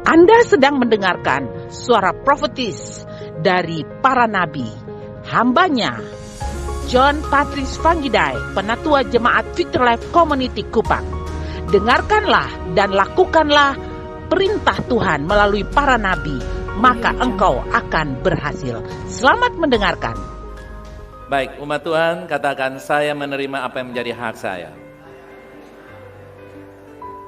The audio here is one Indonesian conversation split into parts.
Anda sedang mendengarkan suara profetis dari para nabi, hambanya John Patrice Vanggidai, Penatua Jemaat Victory Life Community Kupang. Dengarkanlah dan lakukanlah perintah Tuhan melalui para nabi, maka engkau akan berhasil. Selamat mendengarkan. Baik, umat Tuhan, katakan, saya menerima apa yang menjadi hak saya.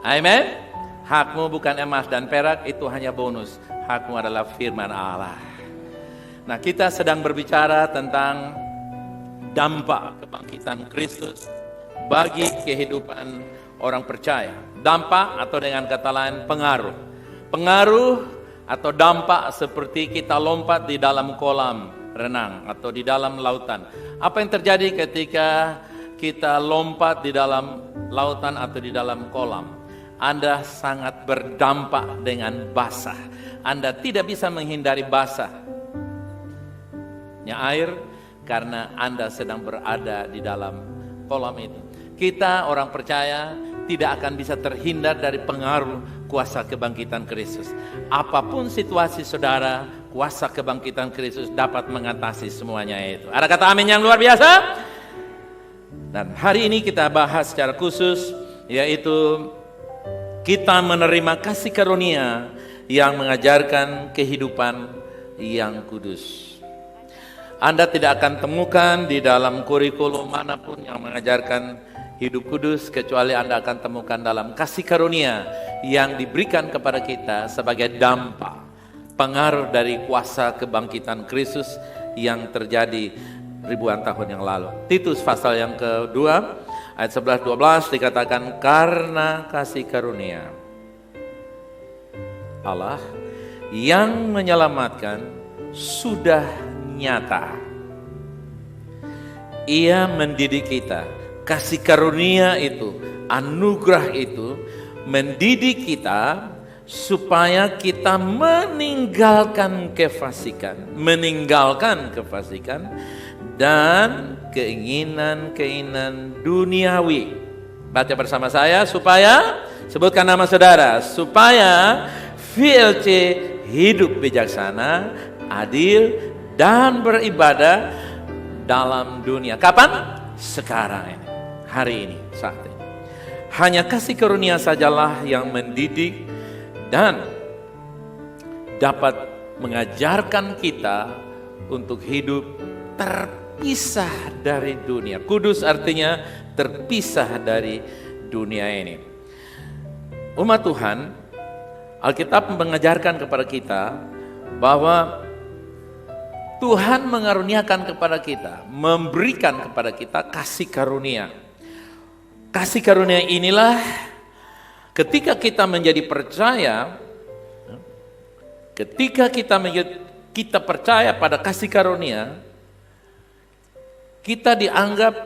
Amin. Hakmu bukan emas dan perak, itu hanya bonus. Hakmu adalah firman Allah. Nah, kita sedang berbicara tentang dampak kebangkitan Kristus bagi kehidupan orang percaya. Dampak atau dengan kata lain pengaruh. Pengaruh atau dampak seperti kita lompat di dalam kolam renang atau di dalam lautan. Apa yang terjadi ketika kita lompat di dalam lautan atau di dalam kolam? Anda sangat berdampak dengan basah. Anda tidak bisa menghindari basahnya air karena Anda sedang berada di dalam kolam itu. Kita orang percaya tidak akan bisa terhindar dari pengaruh kuasa kebangkitan Kristus. Apapun situasi saudara, kuasa kebangkitan Kristus dapat mengatasi semuanya itu. Ada kata amin yang luar biasa? Dan hari ini kita bahas secara khusus, yaitu kita menerima kasih karunia yang mengajarkan kehidupan yang kudus. Anda tidak akan temukan di dalam kurikulum manapun yang mengajarkan hidup kudus, kecuali Anda akan temukan dalam kasih karunia yang diberikan kepada kita sebagai dampak pengaruh dari kuasa kebangkitan Kristus yang terjadi ribuan tahun yang lalu. Titus pasal yang kedua ayat 11-12 dikatakan, karena kasih karunia Allah yang menyelamatkan sudah nyata. Ia mendidik kita. Kasih karunia itu, anugerah itu mendidik kita supaya kita meninggalkan kefasikan dan keinginan-keinginan duniawi. Baca bersama saya, supaya, sebutkan nama saudara, supaya VLC hidup bijaksana, adil, dan beribadah dalam dunia. Kapan? Sekarang ini, hari ini, saat ini. Hanya kasih karunia sajalah yang mendidik dan dapat mengajarkan kita untuk hidup terpisah dari dunia. Kudus artinya terpisah dari dunia ini. Umat Tuhan, Alkitab mengajarkan kepada kita bahwa Tuhan mengaruniakan kepada kita, memberikan kepada kita kasih karunia. Kasih karunia inilah ketika kita menjadi percaya, ketika kita percaya pada kasih karunia, kita dianggap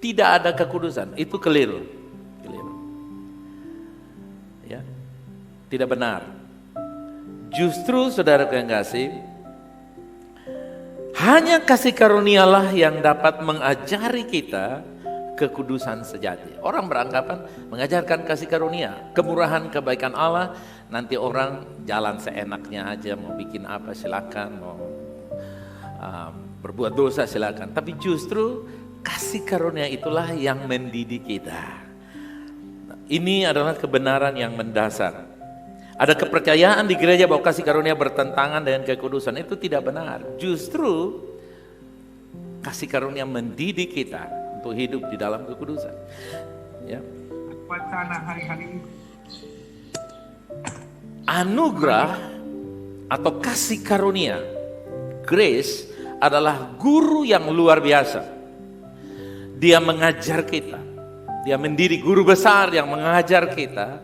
tidak ada kekudusan. Itu keliru. Ya, tidak benar. Justru saudara yang kasih, hanya kasih karunialah yang dapat mengajari kita kekudusan sejati. Orang beranggapan mengajarkan kasih karunia, kemurahan, kebaikan Allah, nanti orang jalan seenaknya aja, mau bikin apa silakan, mau berbuat dosa silakan. Tapi justru kasih karunia itulah yang mendidik kita. Ini adalah kebenaran yang mendasar. Ada kepercayaan di gereja bahwa kasih karunia bertentangan dengan kekudusan. Itu tidak benar. Justru kasih karunia mendidik kita untuk hidup di dalam kekudusan. Ya. Wacana hari-hari ini. Anugerah atau kasih karunia, grace, adalah guru yang luar biasa. Dia mengajar kita. Dia mendidik, guru besar yang mengajar kita,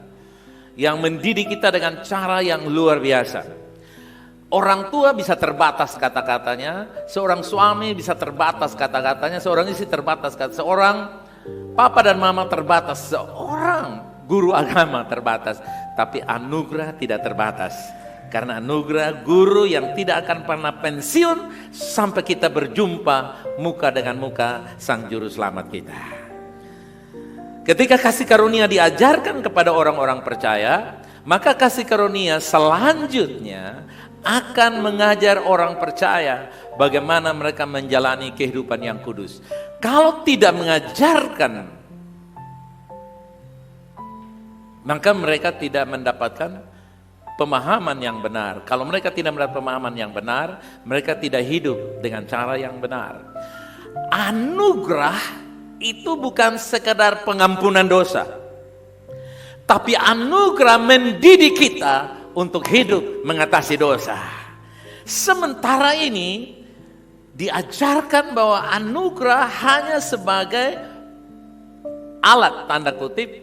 yang mendidik kita dengan cara yang luar biasa. Orang tua bisa terbatas kata-katanya, seorang suami bisa terbatas kata-katanya, seorang istri terbatas kata, seorang papa dan mama terbatas, seorang guru agama terbatas, tapi anugerah tidak terbatas. Karena anugerah guru yang tidak akan pernah pensiun sampai kita berjumpa muka dengan muka Sang Juru Selamat kita. Ketika kasih karunia diajarkan kepada orang-orang percaya, maka kasih karunia selanjutnya akan mengajar orang percaya bagaimana mereka menjalani kehidupan yang kudus. Kalau tidak mengajarkan, maka mereka tidak mendapatkan pemahaman yang benar. Kalau mereka tidak mendapat pemahaman yang benar, mereka tidak hidup dengan cara yang benar. Anugerah itu bukan sekedar pengampunan dosa, tapi anugerah mendidik kita untuk hidup mengatasi dosa. Sementara ini diajarkan bahwa anugerah hanya sebagai alat, tanda kutip,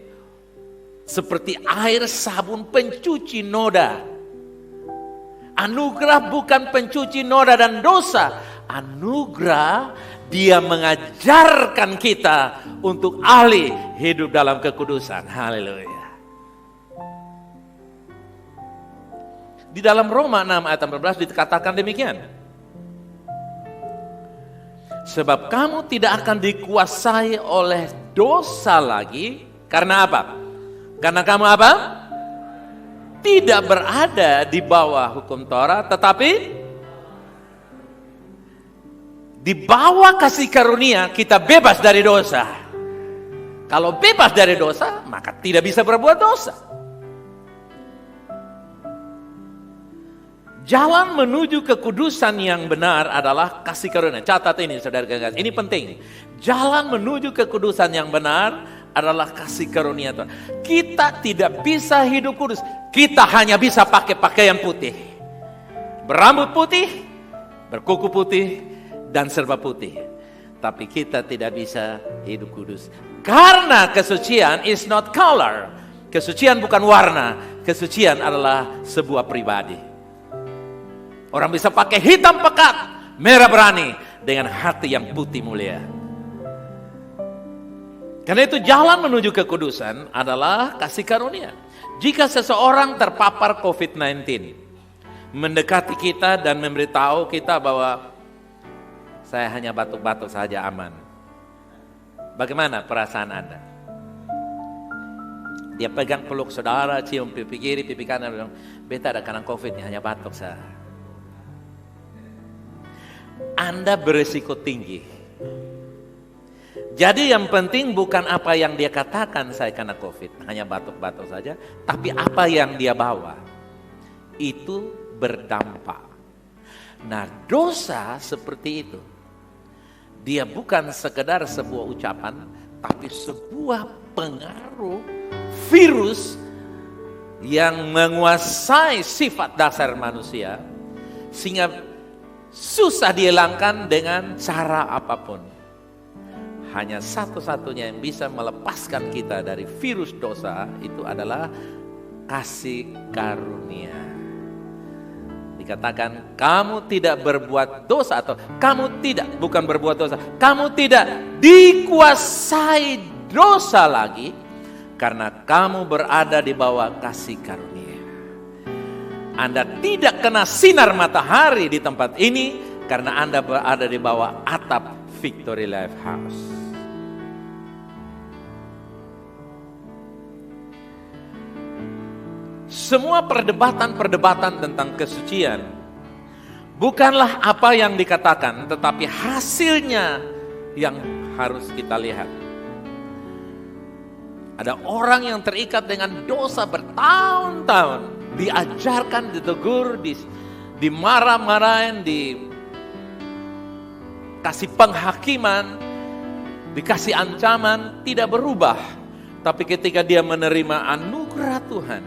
seperti air sabun pencuci noda. Anugerah bukan pencuci noda dan dosa. Anugerah dia mengajarkan kita untuk ahli hidup dalam kekudusan. Haleluya. Di dalam Roma 6 ayat 14 dikatakan demikian. Sebab kamu tidak akan dikuasai oleh dosa lagi. Karena apa? Karena kamu apa? Tidak berada di bawah hukum Taurat, tetapi di bawah kasih karunia kita bebas dari dosa. Kalau bebas dari dosa, maka tidak bisa berbuat dosa. Jalan menuju kekudusan yang benar adalah kasih karunia. Catat ini saudara kekasih, ini penting. Jalan menuju kekudusan yang benar adalah kasih karunia Tuhan. Kita tidak bisa hidup kudus. Kita hanya bisa pakai pakaian putih. Berambut putih, berkuku putih, dan serba putih. Tapi kita tidak bisa hidup kudus. Karena kesucian is not color. Kesucian bukan warna. Kesucian adalah sebuah pribadi. Orang bisa pakai hitam pekat, merah berani, dengan hati yang putih mulia. Karena itu jalan menuju kekudusan adalah kasih karunia. Jika seseorang terpapar COVID-19, mendekati kita dan memberitahu kita bahwa saya hanya batuk-batuk saja aman. Bagaimana perasaan Anda? Dia pegang peluk saudara, cium pipi kiri, pipi kanan, bilang, beta ada karena COVID, hanya batuk saya. Anda berisiko tinggi. Jadi yang penting bukan apa yang dia katakan saya kena COVID, hanya batuk-batuk saja, tapi apa yang dia bawa itu berdampak. Nah, dosa seperti itu. Dia bukan sekedar sebuah ucapan, tapi sebuah pengaruh virus yang menguasai sifat dasar manusia sehingga susah dihilangkan dengan cara apapun. Hanya satu-satunya yang bisa melepaskan kita dari virus dosa itu adalah kasih karunia. Dikatakan kamu tidak berbuat dosa, atau kamu tidak, bukan berbuat dosa, kamu tidak dikuasai dosa lagi karena kamu berada di bawah kasih karunia. Anda tidak kena sinar matahari di tempat ini karena Anda berada di bawah atap Victory Life House. Semua perdebatan-perdebatan tentang kesucian bukanlah apa yang dikatakan, tetapi hasilnya yang harus kita lihat. Ada orang yang terikat dengan dosa bertahun-tahun, diajarkan, ditegur, dimarah-marahin, dikasih penghakiman, dikasih ancaman, tidak berubah. Tapi ketika dia menerima anugerah Tuhan,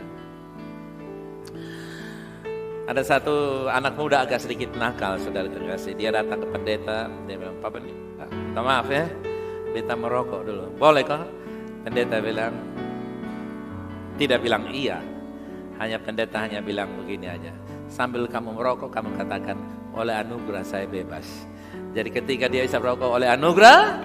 ada satu anak muda agak sedikit nakal, saudara terkasih. Dia datang ke pendeta, dia bilang, Papa nih, minta maaf ya, beta merokok dulu. Boleh kok? Pendeta bilang, tidak bilang iya. Pendeta hanya bilang begini aja. Sambil kamu merokok, kamu katakan, oleh anugerah saya bebas. Jadi ketika dia bisa merokok oleh anugerah,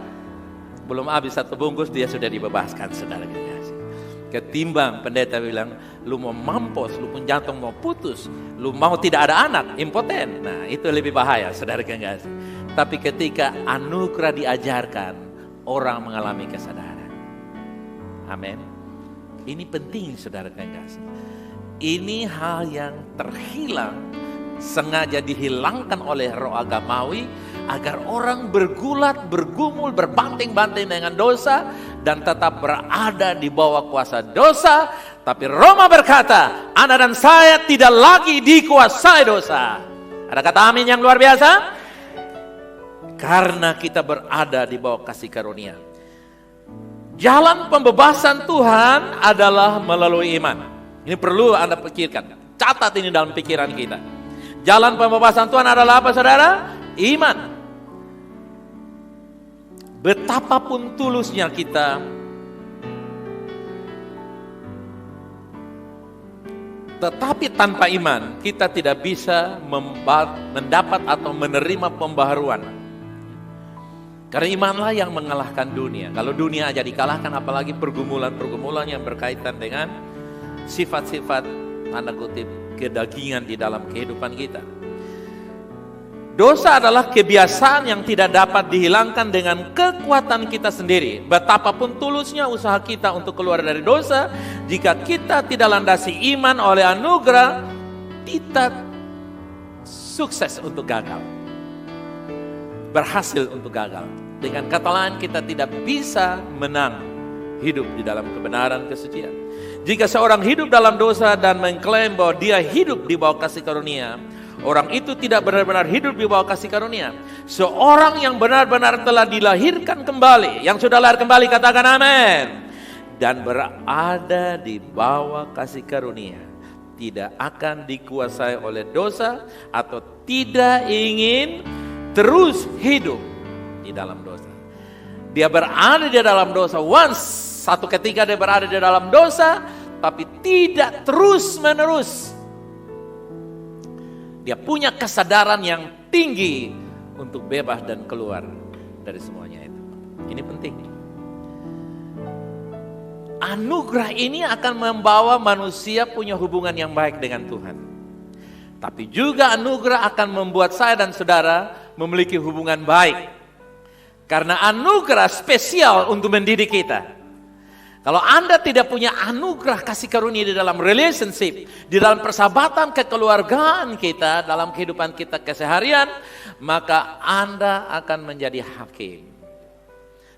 belum habis satu bungkus, dia sudah dibebaskan, saudara terkasih. Ketimbang pendeta bilang, lu mau mampus, lu pun jantung mau putus, lu mau tidak ada anak, impoten. Nah, itu lebih bahaya, saudara kekasih. Tapi ketika anugerah diajarkan, orang mengalami kesadaran. Amin. Ini penting saudara kasih. Ini hal yang terhilang, sengaja dihilangkan oleh roh agamawi agar orang bergulat, bergumul, berbanting-banting dengan dosa dan tetap berada di bawah kuasa dosa. Tapi Roma berkata, Anda dan saya tidak lagi dikuasai dosa. Ada kata amin yang luar biasa? Karena kita berada di bawah kasih karunia. Jalan pembebasan Tuhan adalah melalui iman. Ini perlu Anda pikirkan. Catat ini dalam pikiran kita. Jalan pembebasan Tuhan adalah apa saudara? Iman. Betapapun tulusnya kita, tetapi tanpa iman kita tidak bisa mendapat atau menerima pembaharuan. Karena imanlah yang mengalahkan dunia. Kalau dunia aja dikalahkan, apalagi pergumulan-pergumulan yang berkaitan dengan sifat-sifat tanda kutip kedagingan di dalam kehidupan kita. Dosa adalah kebiasaan yang tidak dapat dihilangkan dengan kekuatan kita sendiri. Betapapun tulusnya usaha kita untuk keluar dari dosa, jika kita tidak landasi iman oleh anugerah, kita sukses untuk gagal. Berhasil untuk gagal. Dengan kata lain, kita tidak bisa menang hidup di dalam kebenaran kesucian. Jika seorang hidup dalam dosa dan mengklaim bahwa dia hidup di bawah kasih karunia, orang itu tidak benar-benar hidup di bawah kasih karunia. Seorang yang benar-benar telah dilahirkan kembali, yang sudah lahir kembali, katakan amin, dan berada di bawah kasih karunia, tidak akan dikuasai oleh dosa atau tidak ingin terus hidup di dalam dosa. Dia berada di dalam dosa satu ketika dia berada di dalam dosa, tapi tidak terus menerus. Dia punya kesadaran yang tinggi untuk bebas dan keluar dari semuanya itu. Ini penting. Anugerah ini akan membawa manusia punya hubungan yang baik dengan Tuhan. Tapi juga anugerah akan membuat saya dan saudara memiliki hubungan baik. Karena anugerah spesial untuk mendidik kita. Kalau Anda tidak punya anugerah kasih karunia di dalam relationship, di dalam persahabatan kekeluargaan kita, dalam kehidupan kita keseharian, maka Anda akan menjadi hakim.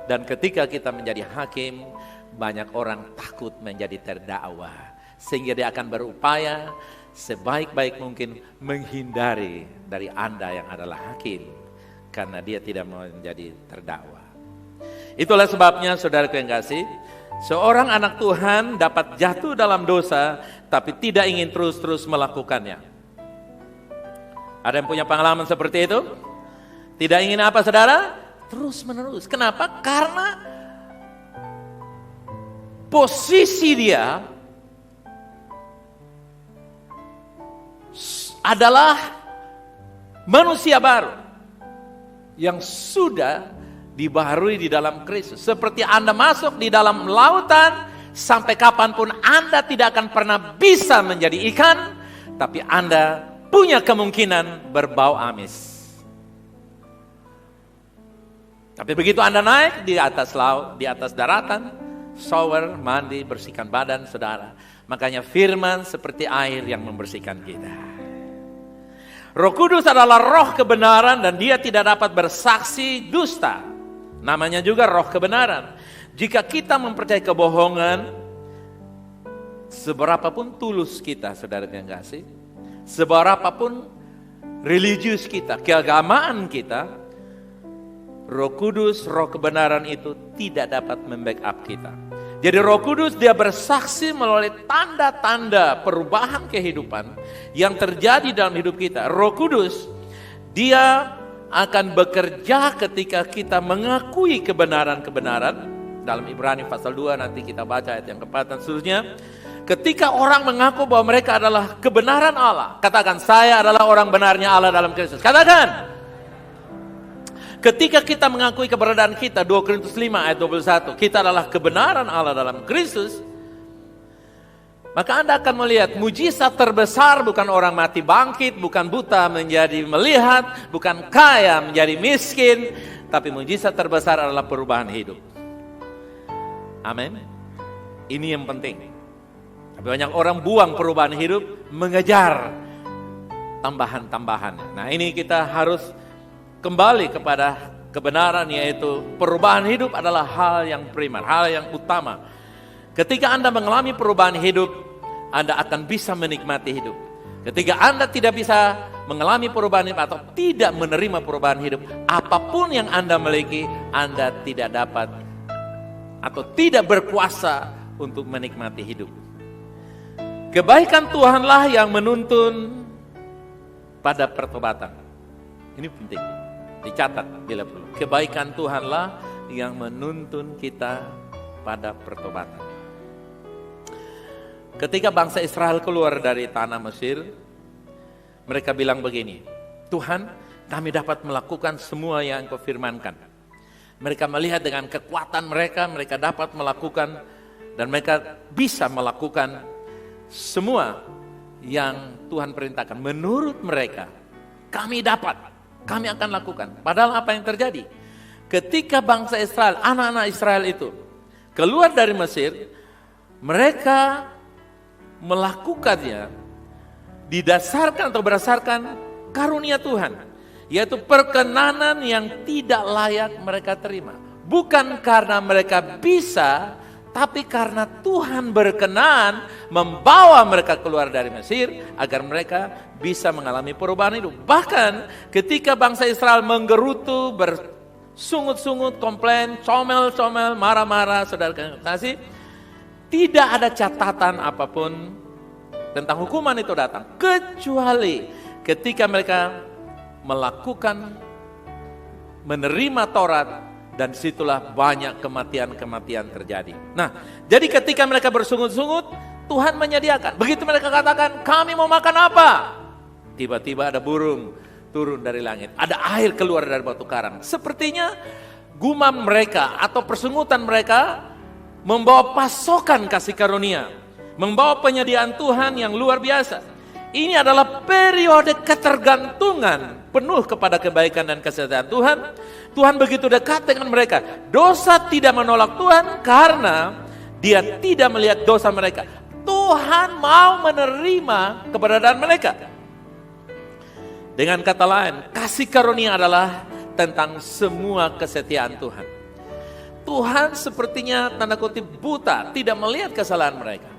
Dan ketika kita menjadi hakim, banyak orang takut menjadi terdakwa. Sehingga dia akan berupaya sebaik-baik mungkin menghindari dari Anda yang adalah hakim. Karena dia tidak mau menjadi terdakwa. Itulah sebabnya saudaraku yang kasih, seorang anak Tuhan dapat jatuh dalam dosa, tapi tidak ingin terus-terus melakukannya. Ada yang punya pengalaman seperti itu? Tidak ingin apa saudara? Terus menerus. Kenapa? Karena posisi dia adalah manusia baru yang sudah dibaharui di dalam Kristus. Seperti Anda masuk di dalam lautan, sampai kapanpun Anda tidak akan pernah bisa menjadi ikan, tapi Anda punya kemungkinan berbau amis. Tapi begitu Anda naik di atas laut, di atas daratan, shower, mandi, bersihkan badan saudara. Makanya firman seperti air yang membersihkan kita. Roh Kudus adalah roh kebenaran dan dia tidak dapat bersaksi dusta. Namanya juga roh kebenaran. Jika kita mempercayai kebohongan, seberapapun tulus kita, saudara yang kasih, seberapapun religius kita, keagamaan kita, Roh Kudus, roh kebenaran itu tidak dapat membackup kita. Jadi Roh Kudus dia bersaksi melalui tanda-tanda perubahan kehidupan yang terjadi dalam hidup kita. Roh Kudus dia akan bekerja ketika kita mengakui kebenaran-kebenaran. Dalam Ibrani pasal 2 nanti kita baca ayat yang keempat dan seterusnya. Ketika orang mengaku bahwa mereka adalah kebenaran Allah. Katakan, saya adalah orang benarnya Allah dalam Kristus. Katakan. Ketika kita mengakui keberadaan kita, 2 Korintus 5 ayat 21, kita adalah kebenaran Allah dalam Kristus, maka Anda akan melihat mujizat terbesar bukan orang mati bangkit, bukan buta menjadi melihat, bukan kaya menjadi miskin, tapi mujizat terbesar adalah perubahan hidup. Amin. Ini yang penting. Tapi banyak orang buang perubahan hidup, mengejar tambahan-tambahan. Nah, ini kita harus kembali kepada kebenaran, yaitu perubahan hidup adalah hal yang primer, hal yang utama. Ketika Anda mengalami perubahan hidup, Anda akan bisa menikmati hidup. Ketika Anda tidak bisa mengalami perubahan hidup atau tidak menerima perubahan hidup, apapun yang Anda miliki, Anda tidak dapat atau tidak berkuasa untuk menikmati hidup. Kebaikan Tuhanlah yang menuntun pada pertobatan. Ini penting, dicatat bila perlu. Kebaikan Tuhanlah yang menuntun kita pada pertobatan. Ketika bangsa Israel keluar dari tanah Mesir, mereka bilang begini, Tuhan, kami dapat melakukan semua yang Engkau firmankan. Mereka melihat dengan kekuatan mereka, mereka dapat melakukan dan mereka bisa melakukan semua yang Tuhan perintahkan. Menurut mereka, kami dapat, kami akan lakukan. Padahal apa yang terjadi? Ketika bangsa Israel, anak-anak Israel itu keluar dari Mesir, mereka melakukannya didasarkan atau berdasarkan karunia Tuhan, yaitu perkenanan yang tidak layak mereka terima. Bukan karena mereka bisa, tapi karena Tuhan berkenan membawa mereka keluar dari Mesir agar mereka bisa mengalami perubahan hidup. Bahkan ketika bangsa Israel menggerutu, bersungut-sungut, komplain, comel-comel, marah-marah, saudara kasih, tidak ada catatan apapun tentang hukuman itu datang, kecuali ketika mereka melakukan, menerima Taurat, dan situlah banyak kematian-kematian terjadi. Nah, jadi ketika mereka bersungut-sungut, Tuhan menyediakan. Begitu mereka katakan, kami mau makan apa? Tiba-tiba ada burung turun dari langit, ada air keluar dari batu karang. Sepertinya gumam mereka atau persungutan mereka membawa pasokan kasih karunia, membawa penyediaan Tuhan yang luar biasa. Ini adalah periode ketergantungan penuh kepada kebaikan dan kesetiaan Tuhan. Tuhan begitu dekat dengan mereka. Dosa tidak menolak Tuhan karena Dia tidak melihat dosa mereka. Tuhan mau menerima keberadaan mereka. Dengan kata lain, kasih karunia adalah tentang semua kesetiaan Tuhan. Tuhan sepertinya tanda kutip buta, tidak melihat kesalahan mereka.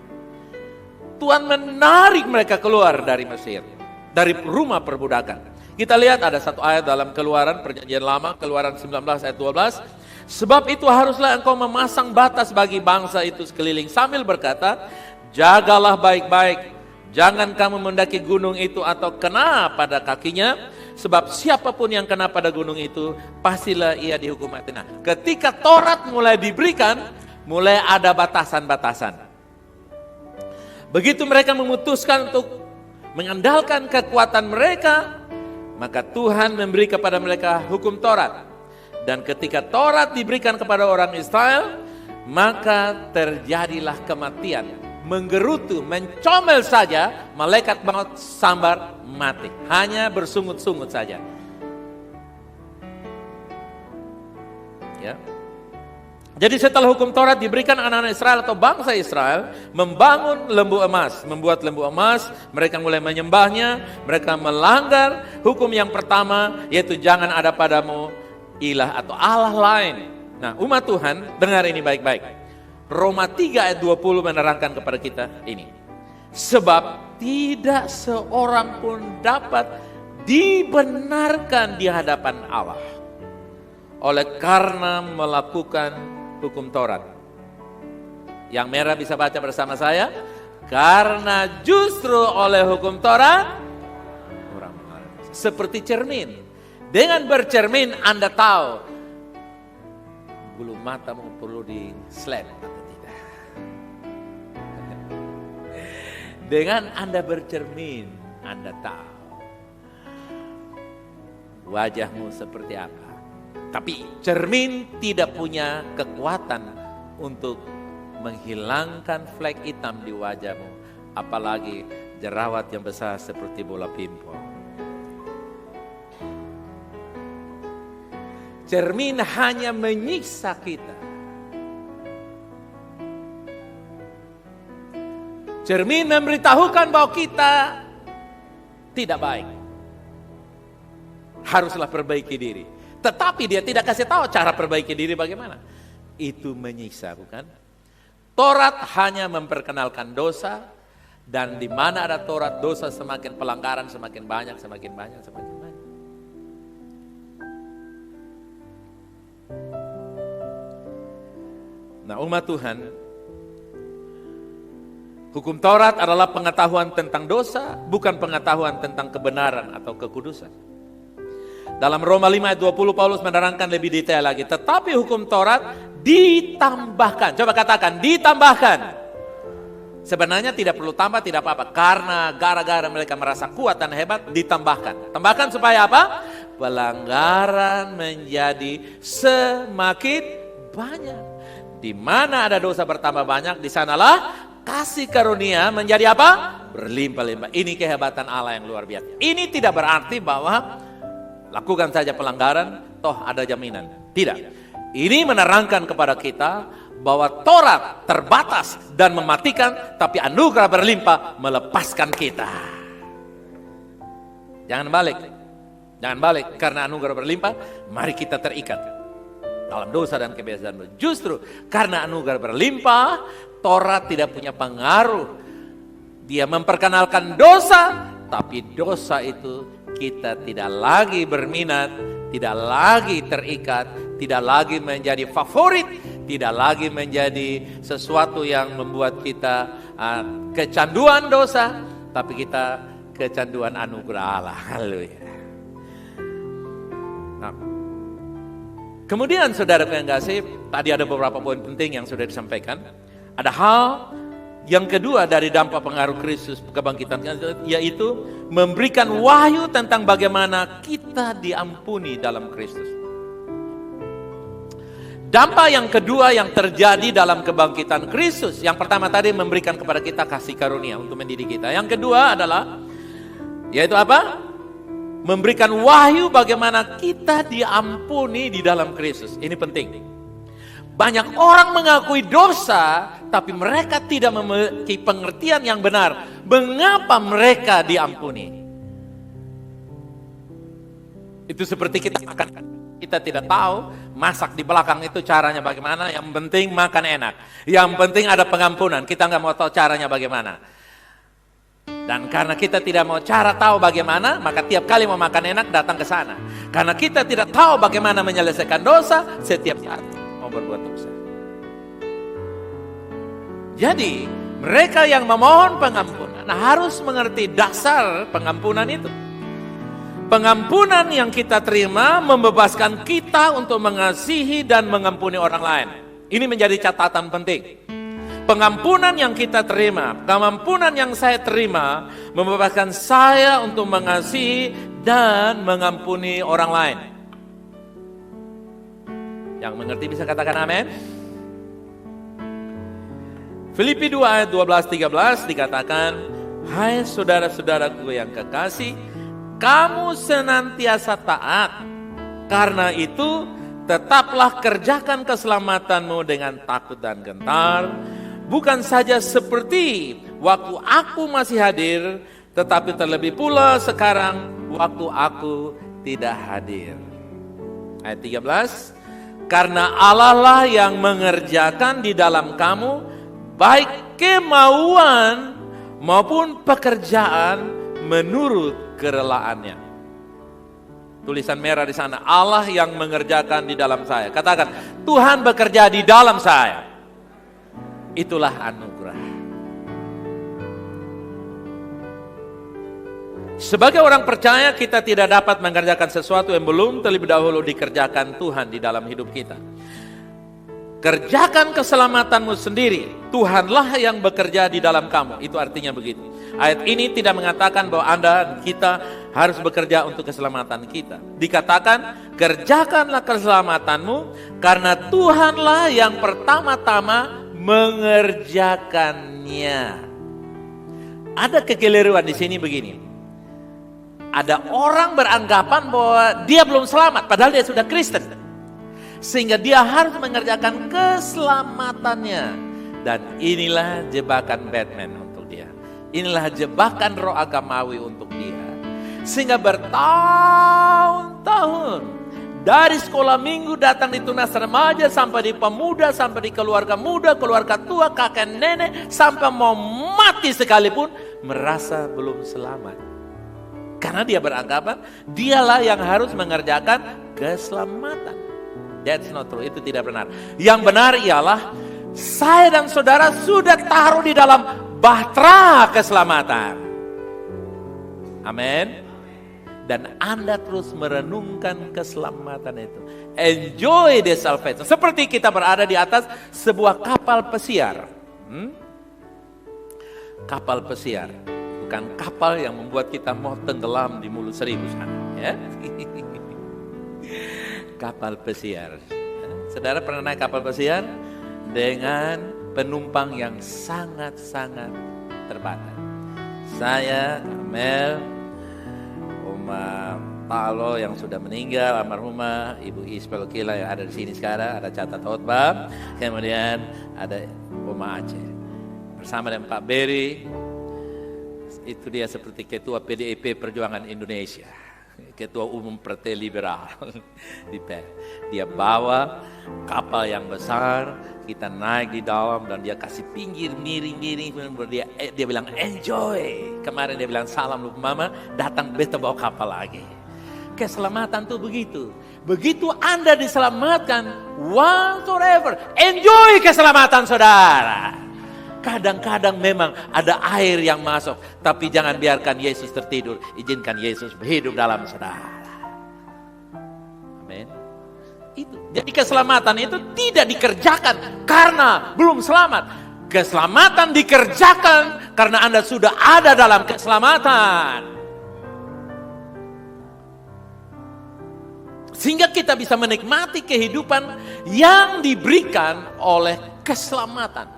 Tuhan menarik mereka keluar dari Mesir, dari rumah perbudakan. Kita lihat ada satu ayat dalam Keluaran, Perjanjian Lama, Keluaran 19 ayat 12. Sebab itu haruslah engkau memasang batas bagi bangsa itu sekeliling sambil berkata, jagalah baik-baik, jangan kamu mendaki gunung itu atau kena pada kakinya, sebab siapapun yang kena pada gunung itu, pastilah ia dihukum mati. Nah, ketika Taurat mulai diberikan, mulai ada batasan-batasan. Begitu mereka memutuskan untuk mengandalkan kekuatan mereka, maka Tuhan memberi kepada mereka hukum Taurat. Dan ketika Taurat diberikan kepada orang Israel, maka terjadilah kematian. Menggerutu, mencomel saja, malaikat maut sambar mati. Hanya bersungut-sungut saja. Ya. Jadi setelah hukum Taurat diberikan anak-anak Israel atau bangsa Israel membangun lembu emas, membuat lembu emas, mereka mulai menyembahnya, mereka melanggar hukum yang pertama, yaitu jangan ada padamu ilah atau Allah lain. Nah, umat Tuhan, dengar ini baik-baik. Roma 3 ayat 20 menerangkan kepada kita ini. Sebab tidak seorang pun dapat dibenarkan di hadapan Allah oleh karena melakukan hukum Taurat. Yang merah bisa baca bersama saya. Karena justru oleh hukum Taurat orang seperti cermin. Dengan bercermin Anda tahu bulu matamu perlu di-slap atau tidak. Dengan Anda bercermin, Anda tahu wajahmu seperti apa. Tapi cermin tidak punya kekuatan untuk menghilangkan flek hitam di wajahmu. Apalagi jerawat yang besar seperti bola pimpol. Cermin hanya menyiksa kita. Cermin memberitahukan bahwa kita tidak baik. Haruslah perbaiki diri. Tetapi dia tidak kasih tahu cara perbaiki diri bagaimana. Itu menyiksa, bukan? Taurat hanya memperkenalkan dosa, dan di mana ada Taurat, dosa semakin pelanggaran semakin banyak, semakin banyak, semakin banyak. Nah, umat Tuhan, hukum Taurat adalah pengetahuan tentang dosa, bukan pengetahuan tentang kebenaran atau kekudusan. Dalam Roma 5 ayat 20 Paulus menerangkan lebih detail lagi. Tetapi hukum Taurat ditambahkan. Coba katakan, ditambahkan. Sebenarnya tidak perlu tambah, tidak apa-apa. Karena gara-gara mereka merasa kuat dan hebat, ditambahkan. Tambahkan supaya apa? Pelanggaran menjadi semakin banyak. Di mana ada dosa bertambah banyak, di sanalah kasih karunia menjadi apa? Berlimpah-limpah. Ini kehebatan Allah yang luar biasa. Ini tidak berarti bahwa lakukan saja pelanggaran, toh ada jaminan. Tidak. Ini menerangkan kepada kita bahwa Taurat terbatas dan mematikan, tapi anugerah berlimpah melepaskan kita. Jangan balik, karena anugerah berlimpah, mari kita terikat dalam dosa dan kebiasaan. Justru karena anugerah berlimpah, Taurat tidak punya pengaruh. Dia memperkenalkan dosa, tapi dosa itu kita tidak lagi berminat, tidak lagi terikat, tidak lagi menjadi favorit, tidak lagi menjadi sesuatu yang membuat kita kecanduan dosa, tapi kita kecanduan anugerah Allah. Haleluya. Nah, kemudian saudara yang kasih, tadi ada beberapa poin penting yang sudah disampaikan. Ada hal yang kedua dari dampak pengaruh Kristus kebangkitan, yaitu memberikan wahyu tentang bagaimana kita diampuni dalam Kristus. Dampak yang kedua yang terjadi dalam kebangkitan Kristus, yang pertama tadi memberikan kepada kita kasih karunia untuk mendidik kita. Yang kedua adalah, yaitu apa? Memberikan wahyu bagaimana kita diampuni di dalam Kristus. Ini penting. Banyak orang mengakui dosa, tapi mereka tidak memiliki pengertian yang benar. Mengapa mereka diampuni? Itu seperti kita makan. Kita tidak tahu masak di belakang itu caranya bagaimana. Yang penting makan enak. Yang penting ada pengampunan. Kita nggak mau tahu caranya bagaimana. Dan karena kita tidak mau tahu bagaimana, maka tiap kali mau makan enak datang ke sana. Karena kita tidak tahu bagaimana menyelesaikan dosa, setiap saat mau berbuat dosa. Jadi mereka yang memohon pengampunan harus mengerti dasar pengampunan itu. Pengampunan yang kita terima membebaskan kita untuk mengasihi dan mengampuni orang lain. Ini menjadi catatan penting. Pengampunan yang kita terima, pengampunan yang saya terima membebaskan saya untuk mengasihi dan mengampuni orang lain. Yang mengerti bisa katakan amin. Filipi 2 ayat 12-13 dikatakan, hai saudara-saudaraku yang kekasih, kamu senantiasa taat. Karena itu tetaplah kerjakan keselamatanmu dengan takut dan gentar. Bukan saja seperti waktu aku masih hadir, tetapi terlebih pula sekarang waktu aku tidak hadir. Ayat 13. Karena Allah lah yang mengerjakan di dalam kamu baik kemauan maupun pekerjaan menurut kerelaannya. Tulisan merah di sana, Allah yang mengerjakan di dalam saya. Katakan, Tuhan bekerja di dalam saya. Itulah anugerah. Sebagai orang percaya, kita tidak dapat mengerjakan sesuatu yang belum terlebih dahulu dikerjakan Tuhan di dalam hidup kita. Kerjakan keselamatanmu sendiri. Tuhanlah yang bekerja di dalam kamu. Itu artinya begitu. Ayat ini tidak mengatakan bahwa Anda dan kita harus bekerja untuk keselamatan kita. Dikatakan, kerjakanlah keselamatanmu karena Tuhanlah yang pertama-tama mengerjakannya. Ada kekeliruan di sini begini. Ada orang beranggapan bahwa dia belum selamat, padahal dia sudah Kristen. Sehingga dia harus mengerjakan keselamatannya. Dan inilah jebakan Batman untuk dia. Inilah jebakan roh agamawi untuk dia. Sehingga bertahun-tahun dari sekolah minggu datang di tunas remaja sampai di pemuda, sampai di keluarga muda, keluarga tua, kakek nenek, sampai mau mati sekalipun merasa belum selamat. Karena dia beranggapan dialah yang harus mengerjakan keselamatan. That's not true, itu tidak benar. Yang benar ialah saya dan saudara sudah taruh di dalam bahtera keselamatan. Amin. Dan Anda terus merenungkan keselamatan itu. Enjoy the salvation. Seperti kita berada di atas sebuah kapal pesiar. Kapal pesiar. Bukan kapal yang membuat kita mau tenggelam di mulut seribu sana. Ya? Kapal pesiar. Saudara pernah naik kapal pesiar? Dengan penumpang yang sangat-sangat terbatas. Saya, Mel, Talo yang sudah meninggal, almarhumah, Ibu Isbel Kila yang ada di sini sekarang, ada catat khotbah, kemudian ada Oma Aceh. Bersama dengan Pak Berry, itu dia seperti ketua PDIP Perjuangan Indonesia, ketua umum Partai Liberal. Dia bawa kapal yang besar, kita naik di dalam dan dia kasih pinggir, miring-miring, dia bilang enjoy. Kemarin dia bilang salam lupa mama, datang besok bawa kapal lagi. Keselamatan tuh begitu. Begitu Anda diselamatkan, once forever, enjoy keselamatan saudara. Kadang-kadang memang ada air yang masuk, tapi jangan biarkan Yesus tertidur. Izinkan Yesus hidup dalam saudara. Amin. Itu. Jadi keselamatan itu tidak dikerjakan karena belum selamat. Keselamatan dikerjakan karena Anda sudah ada dalam keselamatan. Sehingga kita bisa menikmati kehidupan yang diberikan oleh keselamatan.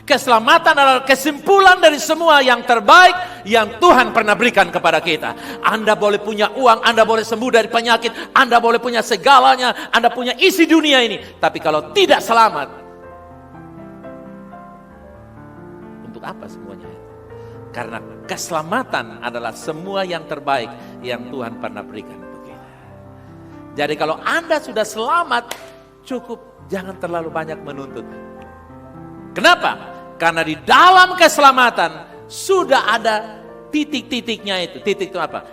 Keselamatan adalah kesimpulan dari semua yang terbaik yang Tuhan pernah berikan kepada kita. Anda boleh punya uang, Anda boleh sembuh dari penyakit, Anda boleh punya segalanya, Anda punya isi dunia ini. Tapi kalau tidak selamat, untuk apa semuanya? Karena keselamatan adalah semua yang terbaik yang Tuhan pernah berikan. Jadi kalau Anda sudah selamat, cukup jangan terlalu banyak menuntut. Kenapa? Karena di dalam keselamatan sudah ada titik-titiknya itu. Titik itu apa?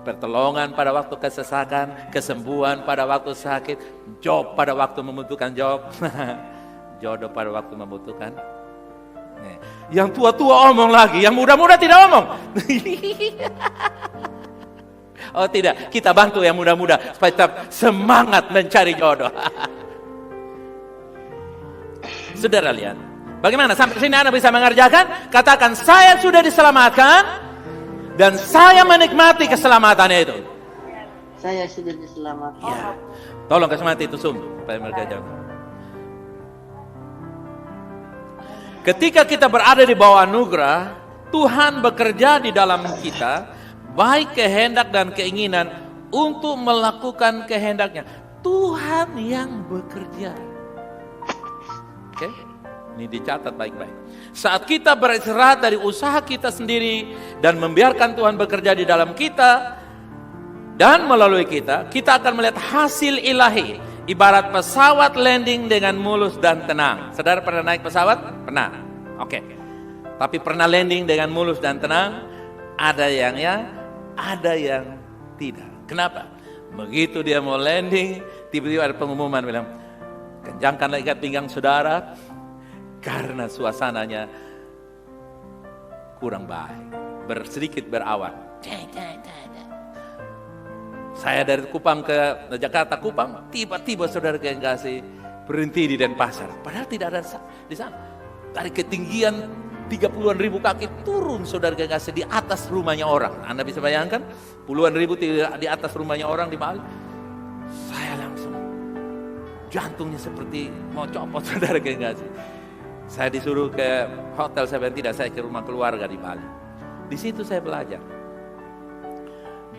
Pertolongan pada waktu kesesakan, kesembuhan pada waktu sakit, job pada waktu membutuhkan job, jodoh pada waktu membutuhkan. Yang tua-tua omong lagi, yang muda-muda tidak omong. Oh tidak, kita bantu yang muda-muda supaya tetap semangat mencari jodoh. Saudara lihat, bagaimana sampai sini Anda bisa mengerjakan? Katakan, saya sudah diselamatkan dan saya menikmati keselamatan itu. Saya sudah diselamatkan. Ya. Tolong kasih mati itu supaya mereka jauh. Ketika kita berada di bawah anugerah, Tuhan bekerja di dalam kita. Baik kehendak dan keinginan untuk melakukan kehendaknya. Tuhan yang bekerja. Oke? Ini dicatat baik-baik. Saat kita beristirahat dari usaha kita sendiri dan membiarkan Tuhan bekerja di dalam kita dan melalui kita, kita akan melihat hasil ilahi. Ibarat pesawat landing dengan mulus dan tenang. Saudara pernah naik pesawat? Pernah. Oke. Tapi pernah landing dengan mulus dan tenang? Ada yang ya, ada yang tidak. Kenapa? Begitu dia mau landing, tiba-tiba ada pengumuman bilang, kencangkanlah ikat pinggang saudara, karena suasananya kurang baik, sedikit berawan. Saya dari Kupang ke Jakarta, Kupang, tiba-tiba saudara yang kasih berhenti di Denpasar. Padahal tidak ada di sana. Dari ketinggian 30-an ribu kaki turun saudara kasih di atas rumahnya orang. Anda bisa bayangkan puluhan ribu di atas rumahnya orang di Bali. Saya langsung jantungnya seperti mau copot saudara kasih. Saya disuruh ke hotel, saya bilang tidak, saya ke rumah keluarga di Bali. Di situ saya belajar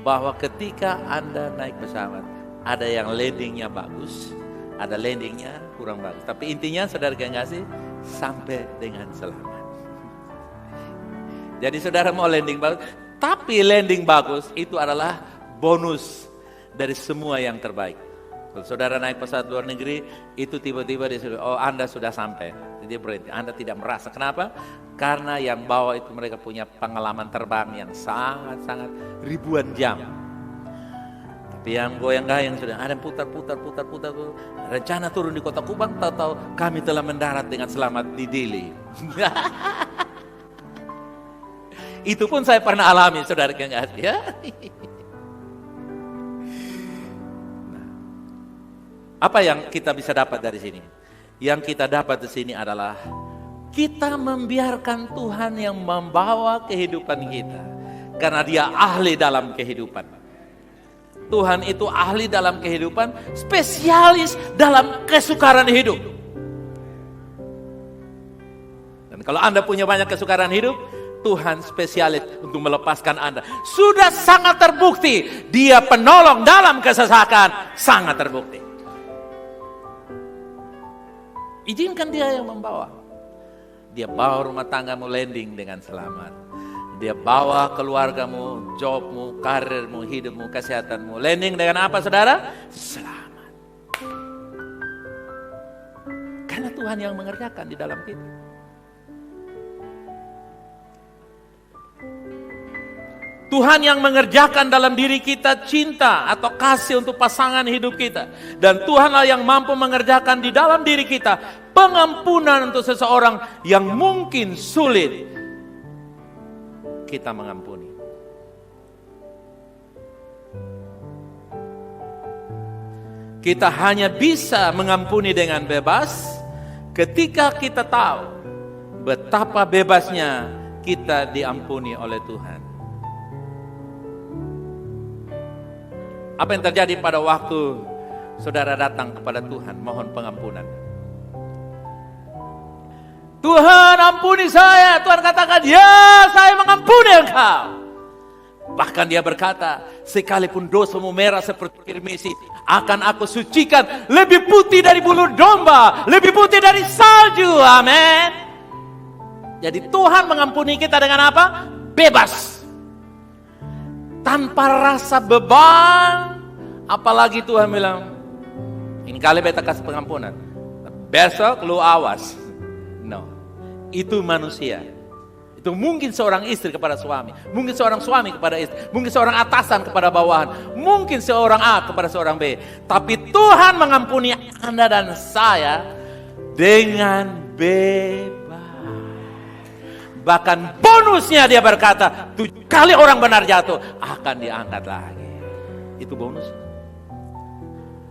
bahwa ketika Anda naik pesawat, ada yang landingnya bagus, ada landingnya kurang bagus. Tapi intinya saudara kasih sampai dengan selamat. Jadi saudara mau landing bagus, tapi landing bagus itu adalah bonus dari semua yang terbaik. Kalau saudara naik pesawat luar negeri, itu tiba-tiba dia sudah, oh Anda sudah sampai. Dia berhenti, Anda tidak merasa. Kenapa? Karena yang bawa itu mereka punya pengalaman terbang yang sangat-sangat ribuan jam. Tapi yang goyang-goyang sudah ada putar. Rencana turun di kota Kupang, tahu-tahu kami telah mendarat dengan selamat di Dili. Itu pun saya pernah alami, saudara yang ya. Apa yang kita bisa dapat dari sini? Yang kita dapat di sini adalah kita membiarkan Tuhan yang membawa kehidupan kita. Karena Dia ahli dalam kehidupan. Tuhan itu ahli dalam kehidupan, spesialis dalam kesukaran hidup. Dan kalau Anda punya banyak kesukaran hidup, Tuhan spesialis untuk melepaskan Anda. Sudah sangat terbukti, Dia penolong dalam kesesakan, sangat terbukti. Izinkan Dia yang membawa. Dia bawa rumah tanggamu landing dengan selamat. Dia bawa keluargamu, jobmu, karirmu, hidupmu, kesehatanmu. Landing dengan apa saudara? Selamat. Karena Tuhan yang mengerjakan di dalam kita. Tuhan yang mengerjakan dalam diri kita cinta atau kasih untuk pasangan hidup kita. Dan Tuhanlah yang mampu mengerjakan di dalam diri kita pengampunan untuk seseorang yang mungkin sulit kita mengampuni. Kita hanya bisa mengampuni dengan bebas ketika kita tahu betapa bebasnya kita diampuni oleh Tuhan. Apa yang terjadi pada waktu saudara datang kepada Tuhan mohon pengampunan? Tuhan ampuni saya. Tuhan katakan, ya saya mengampuni engkau. Bahkan Dia berkata, sekalipun dosamu merah seperti kirmisi, akan aku sucikan lebih putih dari bulu domba, lebih putih dari salju. Amin. Jadi Tuhan mengampuni kita dengan apa? Bebas. Tanpa rasa beban. Apalagi Tuhan bilang, ini kali beta kasih pengampunan, besok lu awas. No, itu manusia. Itu mungkin seorang istri kepada suami, mungkin seorang suami kepada istri, mungkin seorang atasan kepada bawahan, mungkin seorang A kepada seorang B. Tapi Tuhan mengampuni Anda dan saya dengan bebas. Bahkan bonusnya Dia berkata, 7 kali orang benar jatuh akan diangkat lagi. Itu bonus.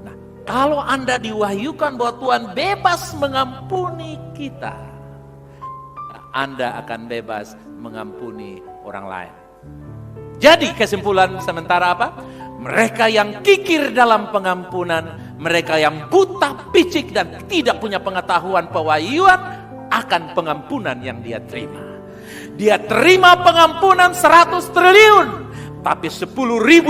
Nah, kalau Anda diwahyukan bahwa Tuhan bebas mengampuni kita, Anda akan bebas mengampuni orang lain. Jadi kesimpulan sementara apa? Mereka yang kikir dalam pengampunan, mereka yang buta, picik dan tidak punya pengetahuan pewahyuan akan pengampunan yang dia terima. Dia terima pengampunan 100 triliun. Tapi 10.000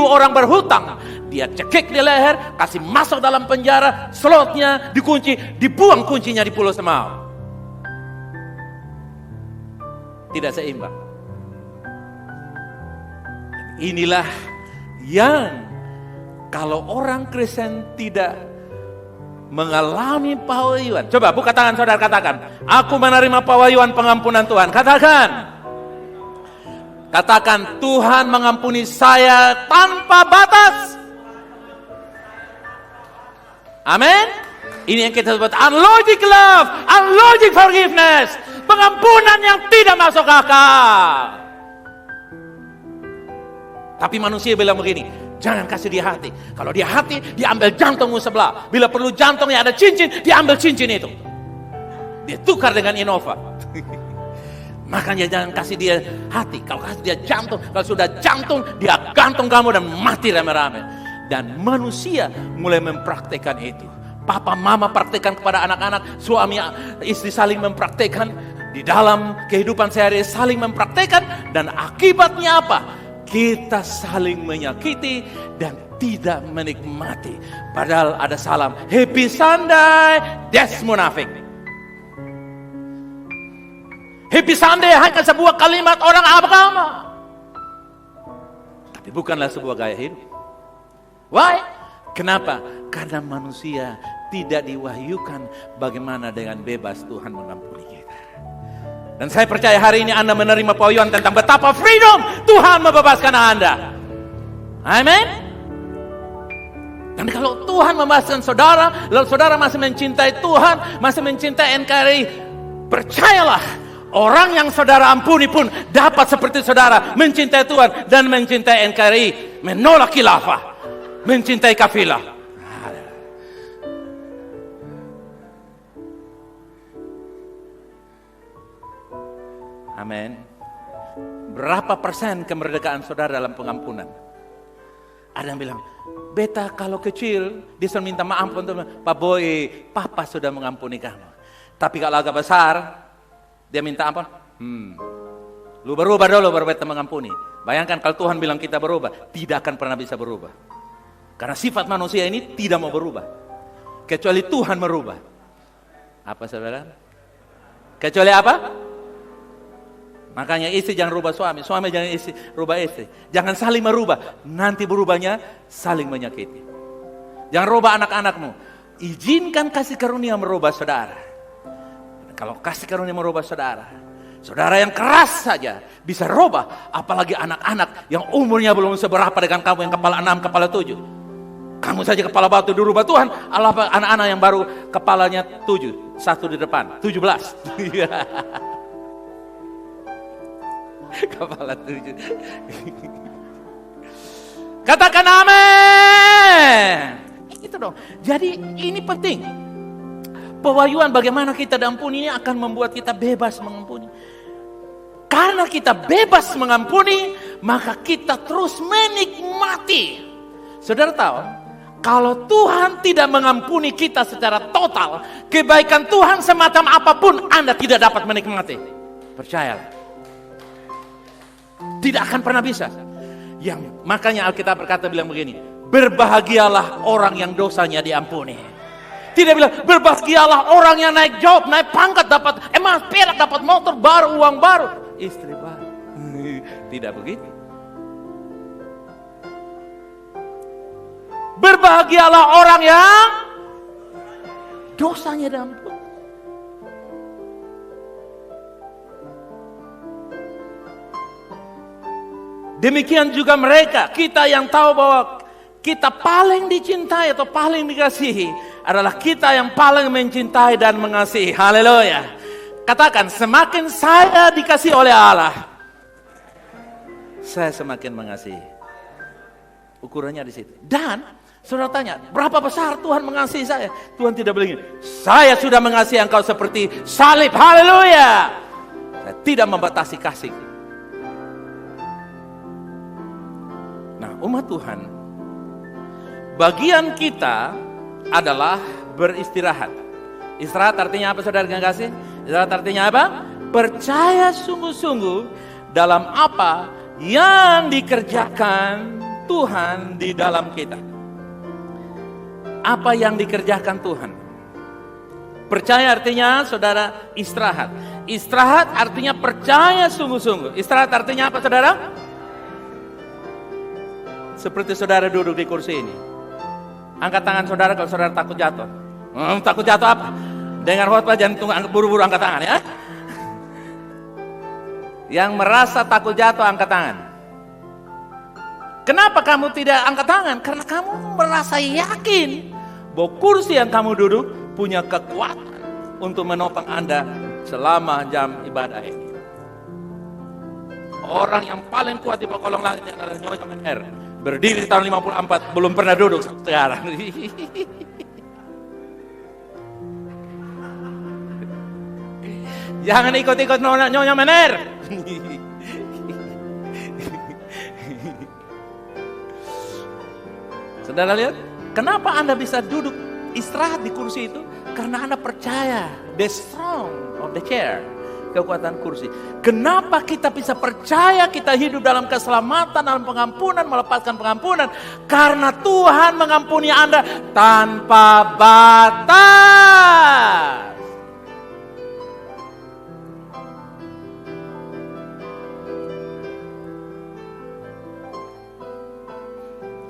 orang berhutang. Dia cekik di leher, kasih masuk dalam penjara, slotnya dikunci, dibuang kuncinya di Pulau Semau. Tidak seimbang. Inilah yang kalau orang Kristen tidak mengalami pewahyuan. Coba buka tangan saudara, katakan, aku menerima pewahyuan pengampunan Tuhan. Katakan, Tuhan mengampuni saya tanpa batas. Amin. Ini yang kita sebut unlogic love, unlogic forgiveness. Pengampunan yang tidak masuk akal. Tapi manusia bilang begini, jangan kasih dia hati. Kalau dia hati, dia ambil jantungmu sebelah. Bila perlu jantungnya ada cincin, dia ambil cincin itu. Dia tukar dengan Innova. Makanya jangan kasih dia hati. Kalau kasih dia jantung, kalau sudah jantung, dia gantung kamu dan mati rame-rame. Dan manusia mulai mempraktekkan itu. Papa mama praktekkan kepada anak-anak, suami istri saling mempraktekkan, di dalam kehidupan sehari-hari saling mempraktekkan, dan akibatnya apa? Kita saling menyakiti dan tidak menikmati. Padahal ada salam, happy Sunday, that's munafik. Happy Sunday hanya sebuah kalimat orang agama. Tapi bukanlah sebuah gaya hidup. Why? Kenapa? Karena manusia tidak diwahyukan bagaimana dengan bebas Tuhan mengampuni kita. Dan saya percaya hari ini Anda menerima pewahyuan tentang betapa freedom Tuhan membebaskan Anda. Amin. Dan kalau Tuhan membebaskan saudara, lalu saudara masih mencintai Tuhan, masih mencintai NKRI, percayalah, orang yang saudara ampuni pun dapat seperti saudara mencintai Tuhan dan mencintai NKRI, menolak khilafah, mencintai kafilah. Amin. Berapa persen kemerdekaan saudara dalam pengampunan? Ada yang bilang, beta kalau kecil disuruh minta maaf untuk Pak Boy, Papa sudah mengampuni kamu. Tapi kalau agak besar, dia minta ampun. Lu berubah dulu baru beta mengampuni. Bayangkan kalau Tuhan bilang kita berubah, tidak akan pernah bisa berubah. Karena sifat manusia ini tidak mau berubah. Kecuali Tuhan merubah. Apa saudara? Kecuali apa? Makanya istri jangan rubah suami, suami jangan rubah istri. Jangan saling merubah, nanti berubahnya saling menyakiti. Jangan rubah anak-anakmu. Izinkan kasih karunia merubah saudara. Kalau kasih karunia merubah saudara, saudara yang keras saja bisa rubah, apalagi anak-anak yang umurnya belum seberapa dengan kamu yang kepala 6, kepala 7. Kamu saja kepala batu dirubah Tuhan, Allah anak-anak yang baru kepalanya 7, 1 di depan, 17. Kepala 7. Katakan amin. Itu dong. Jadi ini penting. Pewahyuan bagaimana kita diampuni ini akan membuat kita bebas mengampuni. Karena kita bebas mengampuni, maka kita terus menikmati. Saudara tahu, kalau Tuhan tidak mengampuni kita secara total, kebaikan Tuhan semacam apapun Anda tidak dapat menikmati. Percayalah. Tidak akan pernah bisa. Makanya Alkitab berkata bilang begini, berbahagialah orang yang dosanya diampuni. Tidak bilang berbahagialah orang yang naik job, naik pangkat, dapat emas, perak, dapat motor baru, uang baru, istri baru. Tidak begitu. Berbahagialah orang yang dosanya diampuni. Demikian juga mereka, kita yang tahu bahwa kita paling dicintai atau paling dikasihi adalah kita yang paling mencintai dan mengasihi. Haleluya. Katakan, semakin saya dikasihi oleh Allah, saya semakin mengasihi. Ukurannya di situ. Dan saudara tanya, berapa besar Tuhan mengasihi saya? Tuhan tidak bilang, saya sudah mengasihi engkau seperti salib. Haleluya. Saya tidak membatasi kasih. Nah, umat Tuhan, bagian kita adalah beristirahat. Istirahat artinya apa saudara yang kasih? Istirahat artinya apa? Percaya sungguh-sungguh dalam apa yang dikerjakan Tuhan di dalam kita. Apa yang dikerjakan Tuhan? Percaya artinya saudara istirahat. Istirahat artinya percaya sungguh-sungguh. Istirahat artinya apa saudara? Seperti saudara duduk di kursi ini. Angkat tangan saudara kalau saudara takut jatuh. Takut jatuh apa? Dengar khotbah jangan tunggu buru-buru angkat tangan ya. Yang merasa takut jatuh angkat tangan. Kenapa kamu tidak angkat tangan? Karena kamu merasa yakin bahwa kursi yang kamu duduk punya kekuatan untuk menopang Anda selama jam ibadah ini. Orang yang paling kuat di kolong langit adalah Nyonya Menher. Berdiri tahun 54, belum pernah duduk sekarang. Jangan ikut-ikut Nyonya Menher. Saudara lihat, kenapa Anda bisa duduk istirahat di kursi itu? Karena Anda percaya the strong of the chair. Kekuatan kursi. Kenapa kita bisa percaya kita hidup dalam keselamatan, dalam pengampunan, melepaskan pengampunan? Karena Tuhan mengampuni Anda tanpa batas.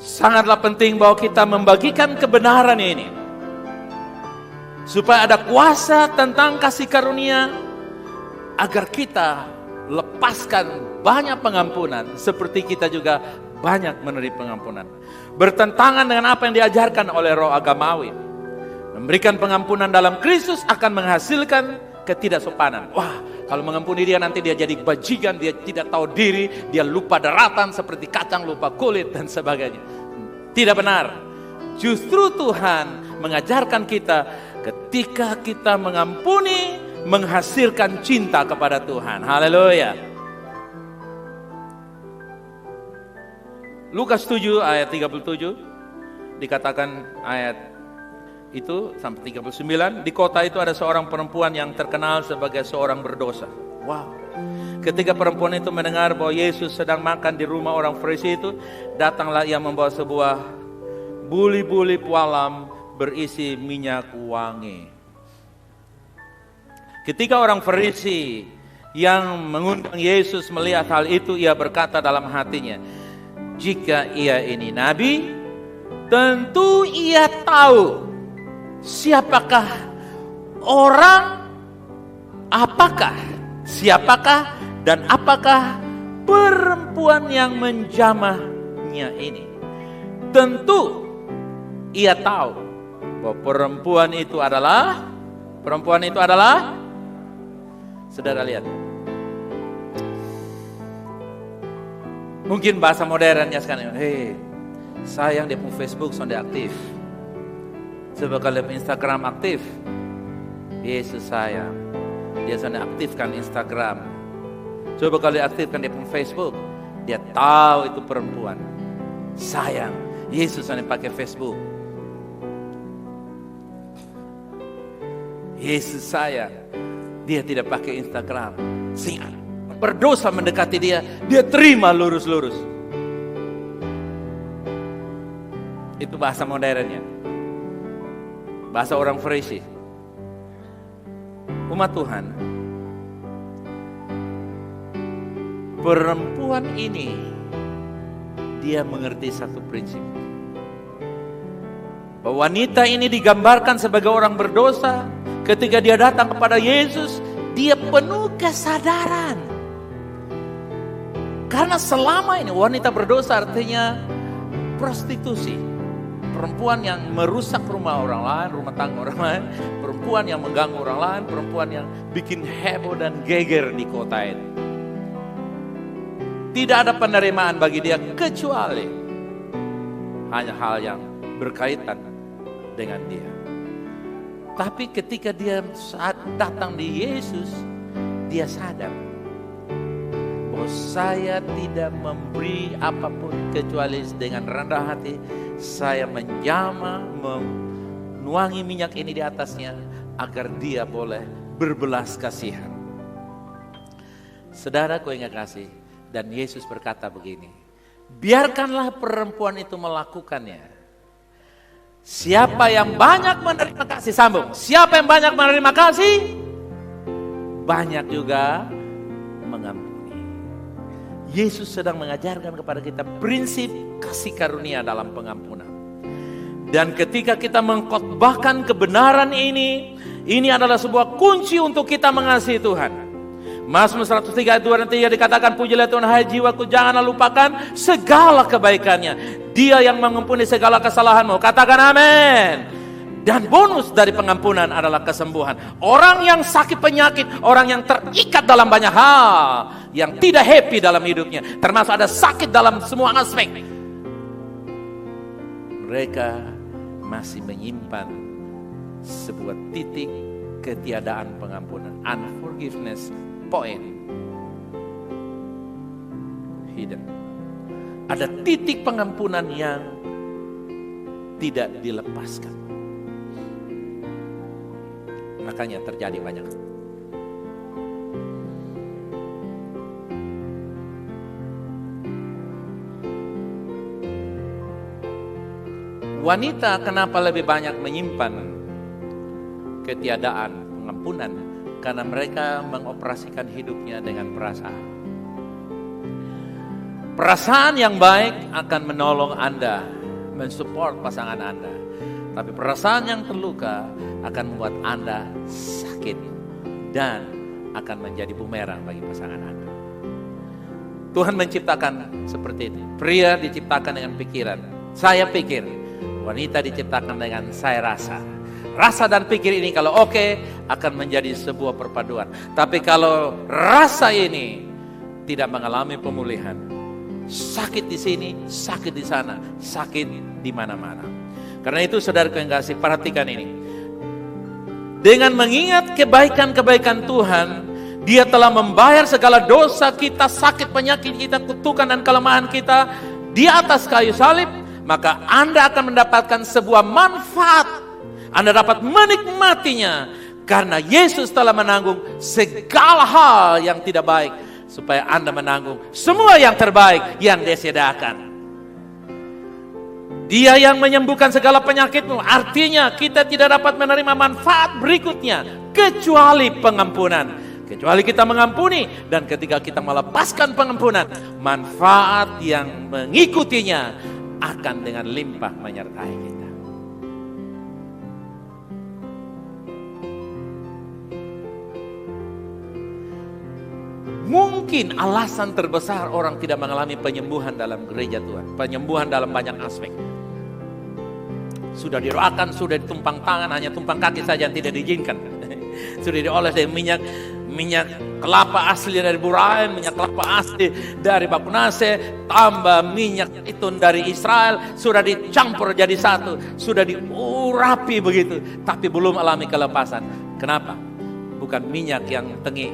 Sangatlah penting bahwa kita membagikan kebenaran ini, supaya ada kuasa tentang kasih karunia, agar kita lepaskan banyak pengampunan, seperti kita juga banyak menerima pengampunan. Bertentangan dengan apa yang diajarkan oleh roh agamawi. Memberikan pengampunan dalam Kristus akan menghasilkan ketidaksopanan. Wah, kalau mengampuni dia nanti dia jadi bajingan, dia tidak tahu diri, dia lupa daratan seperti kacang lupa kulit dan sebagainya. Tidak benar. Justru Tuhan mengajarkan kita, ketika kita mengampuni, menghasilkan cinta kepada Tuhan. Haleluya. Lukas 7 ayat 37 dikatakan ayat itu sampai 39, di kota itu ada seorang perempuan yang terkenal sebagai seorang berdosa. Wow. Ketika perempuan itu mendengar bahwa Yesus sedang makan di rumah orang Farisi itu, datanglah ia membawa sebuah buli-buli pualam berisi minyak wangi. Ketika orang Farisi yang mengundang Yesus melihat hal itu, ia berkata dalam hatinya, jika ia ini nabi, tentu ia tahu siapakah siapakah dan apakah perempuan yang menjamahnya ini. Tentu ia tahu bahwa perempuan itu adalah saudara lihat. Mungkin bahasa modernnya sekarang, sayang dia punya Facebook sonde aktif. Coba kalau Instagram aktif, Yesus sayang, dia sonde aktifkan Instagram. Coba kalau dia aktifkan dia punya Facebook, dia tahu itu perempuan. Sayang, Yesus sonde pakai Facebook. Yesus sayang, dia tidak pakai Instagram. Sehingga berdosa mendekati dia, dia terima lurus-lurus. Itu bahasa modernnya. Bahasa orang Farisi. Umat Tuhan, perempuan ini dia mengerti satu prinsip. Bahwa wanita ini digambarkan sebagai orang berdosa. Ketika dia datang kepada Yesus, dia penuh kesadaran. Karena selama ini wanita berdosa artinya prostitusi. Perempuan yang merusak rumah orang lain, rumah tangga orang lain, perempuan yang mengganggu orang lain, perempuan yang bikin heboh dan geger di kota itu. Tidak ada penerimaan bagi dia kecuali hanya hal yang berkaitan dengan dia. Tapi ketika dia saat datang di Yesus, dia sadar bahwa saya tidak memberi apapun kecuali dengan rendah hati. Saya menjamah, menuangi minyak ini di atasnya agar dia boleh berbelas kasihan. Saudaraku yang kasih, dan Yesus berkata begini, biarkanlah perempuan itu melakukannya. Siapa yang banyak menerima kasih, sambung. Siapa yang banyak menerima kasih, banyak juga mengampuni. Yesus sedang mengajarkan kepada kita prinsip kasih karunia dalam pengampunan. Dan ketika kita mengkhotbahkan kebenaran ini adalah sebuah kunci untuk kita mengasihi Tuhan. Mazmur 103 ayat 2 dan 3 dikatakan, pujilah Tuhan hai jiwaku, janganlah lupakan segala kebaikannya. Dia yang mengampuni segala kesalahanmu. Katakan amin. Dan bonus dari pengampunan adalah kesembuhan. Orang yang sakit penyakit, orang yang terikat dalam banyak hal, yang tidak happy dalam hidupnya, termasuk ada sakit dalam semua aspek, mereka masih menyimpan sebuah titik ketiadaan pengampunan, unforgiveness point hidden. Ada titik pengampunan yang tidak dilepaskan. Makanya terjadi banyak. Wanita kenapa lebih banyak menyimpan ketiadaan pengampunan? Karena mereka mengoperasikan hidupnya dengan perasaan. Perasaan yang baik akan menolong Anda, mensupport pasangan Anda. Tapi perasaan yang terluka akan membuat Anda sakit dan akan menjadi bumerang bagi pasangan Anda. Tuhan menciptakan seperti itu. Pria diciptakan dengan pikiran. Saya pikir, wanita diciptakan dengan saya rasa. Rasa dan pikir ini kalau oke, akan menjadi sebuah perpaduan. Tapi kalau rasa ini tidak mengalami pemulihan, sakit di sini, sakit di sana, sakit di mana-mana. Karena itu saudaraku yang kasih, perhatikan ini. Dengan mengingat kebaikan-kebaikan Tuhan, Dia telah membayar segala dosa kita, sakit, penyakit kita, kutukan dan kelemahan kita di atas kayu salib, maka Anda akan mendapatkan sebuah manfaat. Anda dapat menikmatinya karena Yesus telah menanggung segala hal yang tidak baik, supaya Anda menanggung semua yang terbaik yang disediakan. Dia yang menyembuhkan segala penyakitmu. Artinya kita tidak dapat menerima manfaat berikutnya kecuali pengampunan. Kecuali kita mengampuni, dan ketika kita melepaskan pengampunan, manfaat yang mengikutinya akan dengan limpah menyertai kita. Mungkin alasan terbesar orang tidak mengalami penyembuhan dalam gereja Tuhan, penyembuhan dalam banyak aspek. Sudah didoakan, sudah ditumpang tangan, hanya tumpang kaki saja yang tidak diizinkan. Sudah dioles dari minyak kelapa asli dari Burain, minyak kelapa asli dari Bakunase, tambah minyak itu dari Israel, sudah dicampur jadi satu, sudah diurapi begitu, tapi belum alami kelepasan. Kenapa? Bukan minyak yang tengik,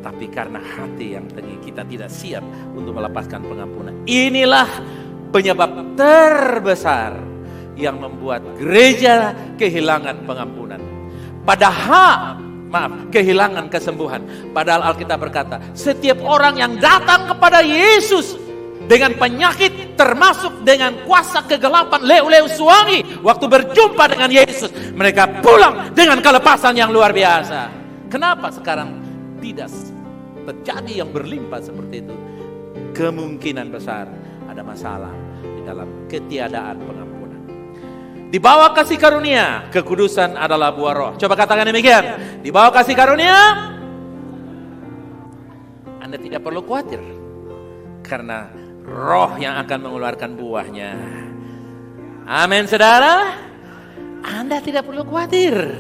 tapi karena hati yang tengik. Kita tidak siap untuk melepaskan pengampunan. Inilah penyebab terbesar yang membuat gereja kehilangan pengampunan. Kehilangan kesembuhan. Padahal Alkitab berkata, setiap orang yang datang kepada Yesus dengan penyakit, termasuk dengan kuasa kegelapan, leu-leu suami, waktu berjumpa dengan Yesus, mereka pulang dengan kelepasan yang luar biasa. Kenapa sekarang tidak terjadi yang berlimpah seperti itu? Kemungkinan besar ada masalah di dalam ketiadaan pengampunan. Di bawah kasih karunia, kekudusan adalah buah roh. Coba katakan demikian. Di bawah kasih karunia, Anda tidak perlu khawatir, karena roh yang akan mengeluarkan buahnya. Amin, saudara. Anda tidak perlu khawatir.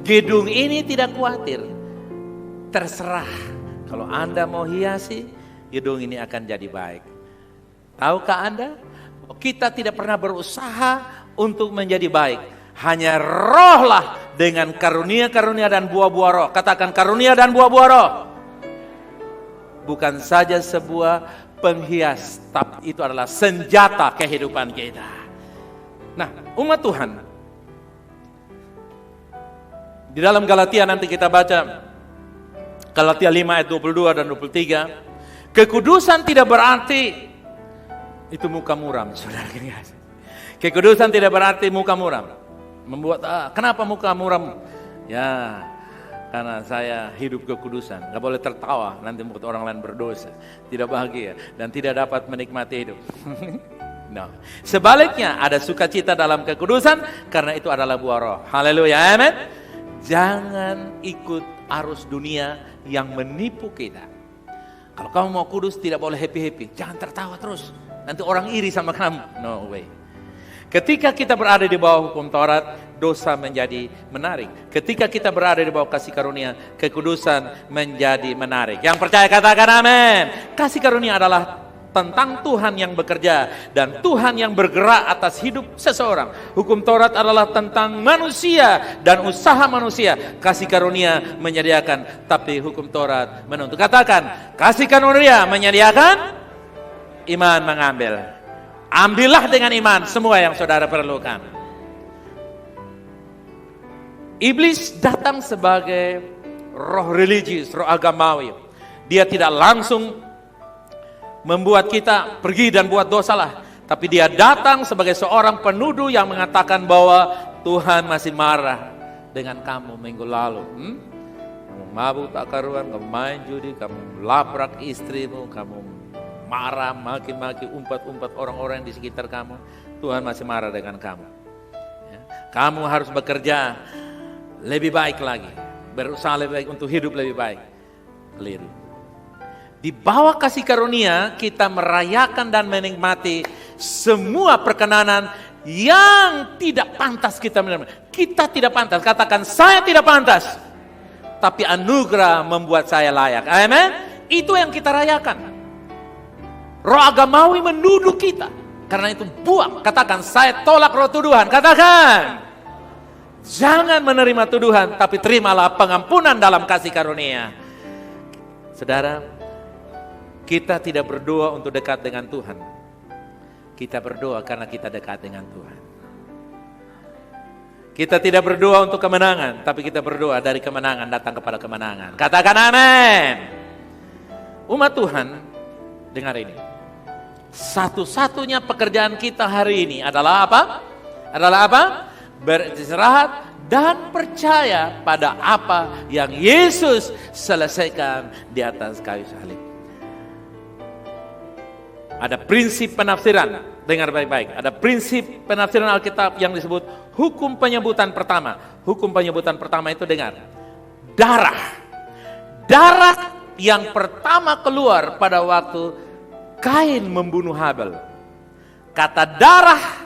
Gedung ini tidak khawatir. Terserah. Kalau Anda mau hiasi, gedung ini akan jadi baik. Tahukah Anda? Kita tidak pernah berusaha untuk menjadi baik. Hanya rohlah dengan karunia-karunia dan buah-buah roh. Katakan karunia dan buah-buah roh. Bukan saja sebuah penghias, tapi itu adalah senjata kehidupan kita. Nah, umat Tuhan, di dalam Galatia nanti kita baca Galatia 5 ayat 22 dan 23. Kekudusan tidak berarti itu muka muram, saudara. Kekudusan tidak berarti muka muram. Kenapa muka muram? Ya, karena saya hidup kekudusan. Gak boleh tertawa, nanti membuat orang lain berdosa, tidak bahagia, dan tidak dapat menikmati hidup. No. Sebaliknya, ada sukacita dalam kekudusan, karena itu adalah buah roh. Haleluya, amin. Jangan ikut arus dunia yang menipu kita. Kalau kamu mau kudus, tidak boleh happy-happy. Jangan tertawa terus, nanti orang iri sama kamu. No way. Ketika kita berada di bawah hukum Taurat, dosa menjadi menarik. Ketika kita berada di bawah kasih karunia, kekudusan menjadi menarik. Yang percaya katakan amin. Kasih karunia adalah tentang Tuhan yang bekerja dan Tuhan yang bergerak atas hidup seseorang. Hukum Taurat adalah tentang manusia dan usaha manusia. Kasih karunia menyediakan, tapi hukum Taurat menuntut. Katakan, kasih karunia menyediakan, iman mengambil. Ambillah dengan iman semua yang saudara perlukan. Iblis datang sebagai roh religius, roh agamawi. Dia tidak langsung membuat kita pergi dan buat dosa lah. Tapi dia datang sebagai seorang penuduh yang mengatakan bahwa Tuhan masih marah dengan kamu minggu lalu. Kamu mabuk tak karuan, kamu main judi, kamu labrak istrimu, kamu marah, maki-maki, umpat-umpat orang-orang di sekitar kamu, Tuhan masih marah dengan kamu. Ya. Kamu harus bekerja lebih baik lagi, berusaha lebih baik untuk hidup lebih baik. Keliru. Di bawah kasih karunia kita merayakan dan menikmati semua perkenanan yang tidak pantas kita menerima. Kita tidak pantas, katakan saya tidak pantas. Tapi anugerah membuat saya layak. Amen. Itu yang kita rayakan. Roh agamawi menuduh kita. Karena itu buang. Katakan saya tolak roh tuduhan. Katakan. Jangan menerima tuduhan, tapi terimalah pengampunan dalam kasih karunia. Saudara, kita tidak berdoa untuk dekat dengan Tuhan. Kita berdoa karena kita dekat dengan Tuhan. Kita tidak berdoa untuk kemenangan, tapi kita berdoa dari kemenangan datang kepada kemenangan. Katakan amin. Umat Tuhan, dengar ini. Satu-satunya pekerjaan kita hari ini adalah apa? Adalah apa? Beristirahat dan percaya pada apa yang Yesus selesaikan di atas kayu salib. Ada prinsip penafsiran, dengar baik-baik. Ada prinsip penafsiran Alkitab yang disebut hukum penyebutan pertama. Hukum penyebutan pertama itu dengar. Darah. Darah yang pertama keluar pada waktu Kain membunuh Habel. Kata darah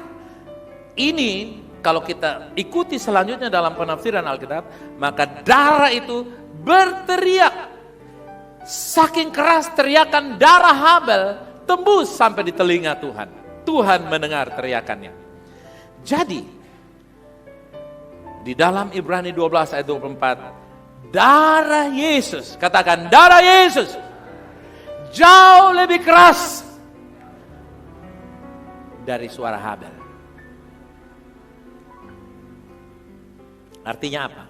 ini kalau kita ikuti selanjutnya dalam penafsiran Alkitab, maka darah itu berteriak. Saking keras teriakan darah Habel tembus sampai di telinga Tuhan. Tuhan mendengar teriakannya. Jadi, di dalam Ibrani 12 ayat 24, darah Yesus, katakan darah Yesus, jauh lebih keras dari suara Habel. Artinya apa?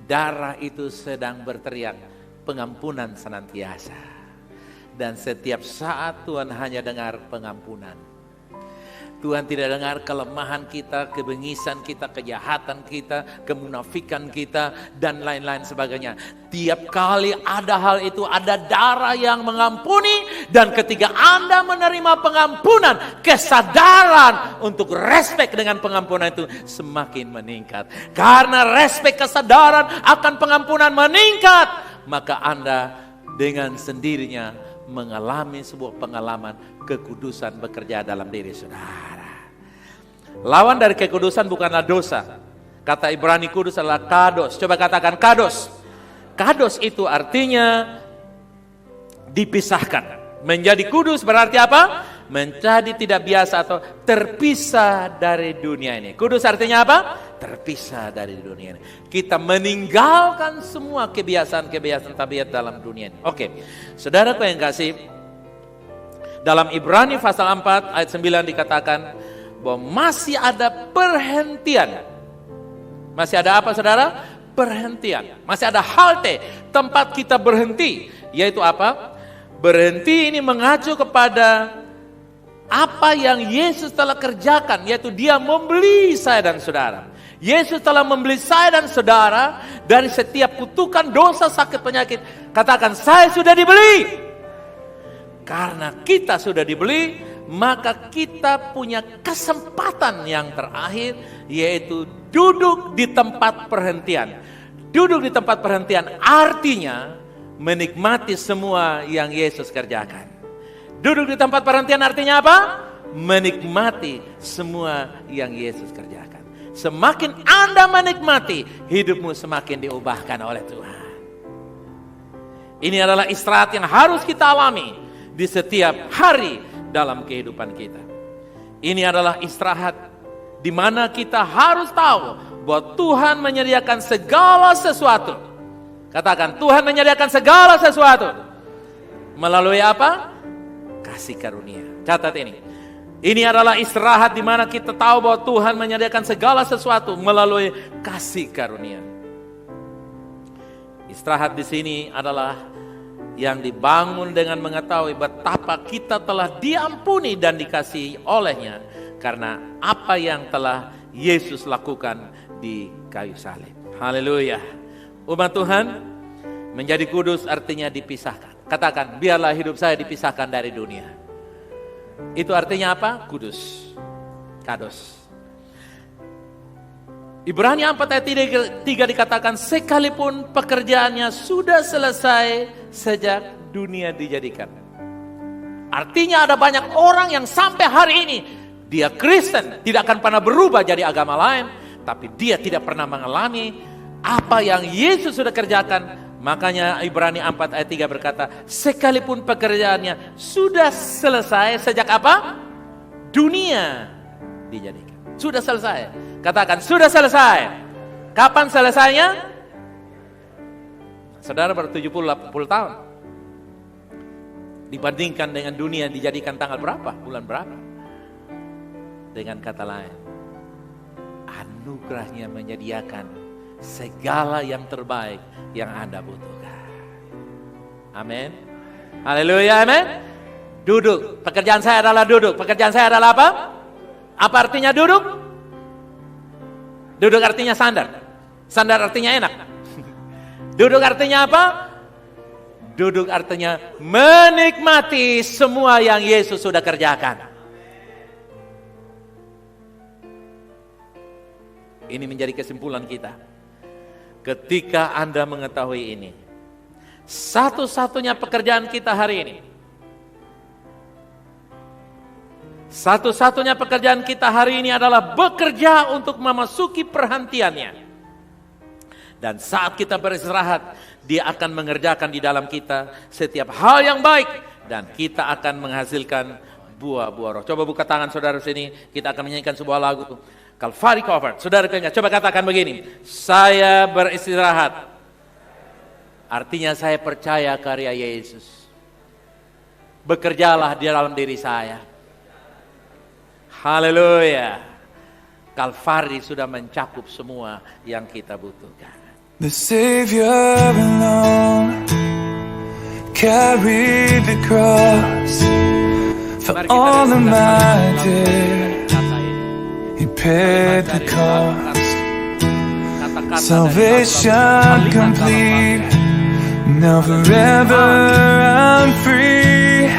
Darah itu sedang berteriak pengampunan senantiasa. Dan setiap saat Tuhan hanya dengar pengampunan. Tuhan tidak dengar kelemahan kita, kebengisan kita, kejahatan kita, kemunafikan kita, dan lain-lain sebagainya. Tiap kali ada hal itu, ada darah yang mengampuni. Dan ketika Anda menerima pengampunan, kesadaran untuk respek dengan pengampunan itu semakin meningkat. Karena respek kesadaran akan pengampunan meningkat, maka Anda dengan sendirinya mengalami sebuah pengalaman kekudusan bekerja dalam diri saudara. Lawan dari kekudusan bukanlah dosa. Kata Ibrani kudus adalah kados. Coba katakan kados. Kados itu artinya dipisahkan. Menjadi kudus berarti apa? Menjadi tidak biasa atau terpisah dari dunia ini. Kudus artinya apa? Terpisah dari dunia ini. Kita meninggalkan semua kebiasaan-kebiasaan tabiat dalam dunia ini. Oke, saudaraku yang kasih, dalam Ibrani pasal 4 ayat 9 dikatakan bahwa masih ada perhentian. Masih ada apa saudara? Perhentian. Masih ada halte, tempat kita berhenti. Yaitu apa? Berhenti ini mengacu kepada apa yang Yesus telah kerjakan, yaitu Dia membeli saya dan saudara. Yesus telah membeli saya dan saudara dari setiap kutukan, dosa, sakit, penyakit. Katakan, saya sudah dibeli. Karena kita sudah dibeli, maka kita punya kesempatan yang terakhir, yaitu duduk di tempat perhentian. Duduk di tempat perhentian artinya menikmati semua yang Yesus kerjakan. Duduk di tempat perhentian artinya apa? Menikmati semua yang Yesus kerjakan. Semakin Anda menikmati, hidupmu semakin diubahkan oleh Tuhan. Ini adalah istirahat yang harus kita alami di setiap hari dalam kehidupan kita. Ini adalah istirahat di mana kita harus tahu bahwa Tuhan menyediakan segala sesuatu. Katakan, Tuhan menyediakan segala sesuatu. Melalui apa? Kasih karunia. Catat ini. Ini adalah istirahat di mana kita tahu bahwa Tuhan menyediakan segala sesuatu melalui kasih karunia. Istirahat di sini adalah yang dibangun dengan mengetahui betapa kita telah diampuni dan dikasihi olehnya karena apa yang telah Yesus lakukan di kayu salib. Haleluya. Umat Tuhan, menjadi kudus artinya dipisahkan. Katakan, biarlah hidup saya dipisahkan dari dunia. Itu artinya apa? Kudus, kados. Ibrani 4 ayat 3 dikatakan, sekalipun pekerjaannya sudah selesai sejak dunia dijadikan. Artinya ada banyak orang yang sampai hari ini dia Kristen, tidak akan pernah berubah jadi agama lain, tapi dia tidak pernah mengalami apa yang Yesus sudah kerjakan. Makanya Ibrani 4 ayat 3 berkata, sekalipun pekerjaannya sudah selesai sejak apa? Dunia dijadikan. Sudah selesai. Katakan, sudah selesai. Kapan selesainya? Saudara baru 70-80 tahun. Dibandingkan dengan dunia dijadikan tanggal berapa? Bulan berapa? Dengan kata lain, anugerahnya menyediakan segala yang terbaik yang Anda butuhkan. Amin. Haleluya, amin. Duduk. Pekerjaan saya adalah duduk. Pekerjaan saya adalah apa? Apa artinya duduk? Duduk artinya sandar. Sandar artinya enak. Duduk artinya apa? Duduk artinya menikmati semua yang Yesus sudah kerjakan. Ini menjadi kesimpulan kita. Ketika Anda mengetahui ini, satu-satunya pekerjaan kita hari ini, satu-satunya pekerjaan kita hari ini adalah bekerja untuk memasuki perhentiannya. Dan saat kita beristirahat, Dia akan mengerjakan di dalam kita setiap hal yang baik. Dan kita akan menghasilkan buah-buah roh. Coba buka tangan saudara sini, kita akan menyanyikan sebuah lagu. Calvary Cover. Saudara kalian, coba katakan begini. Saya beristirahat. Artinya saya percaya karya Yesus. Bekerjalah di dalam diri saya. Haleluya. Calvary sudah mencakup semua yang kita butuhkan. The Savior alone carried the cross for all of my debt. He paid the cost. Salvation complete. Now forever I'm free.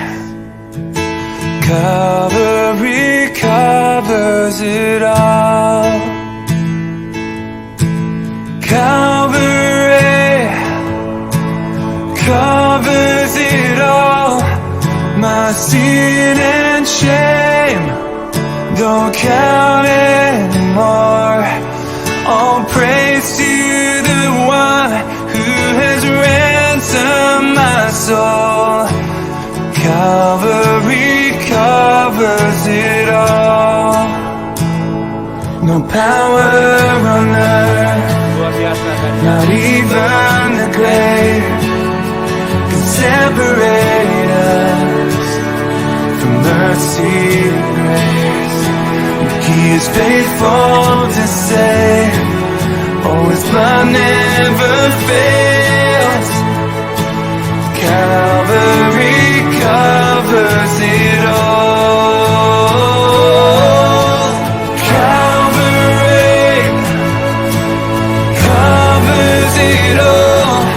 Calvary covers it all. Calvary covers it all. My sin and shame don't count anymore. All praise to the one who has ransomed my soul. Calvary covers it all. No power on earth, not even the grave, can separate us from mercy and grace. He is faithful to save, oh, His blood never fails. Calvary covers it all. Calvary covers it all.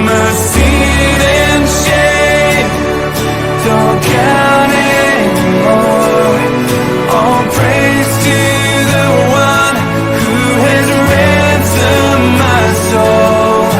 Mercy and shame don't count anymore. All praise to the one who has ransomed my soul.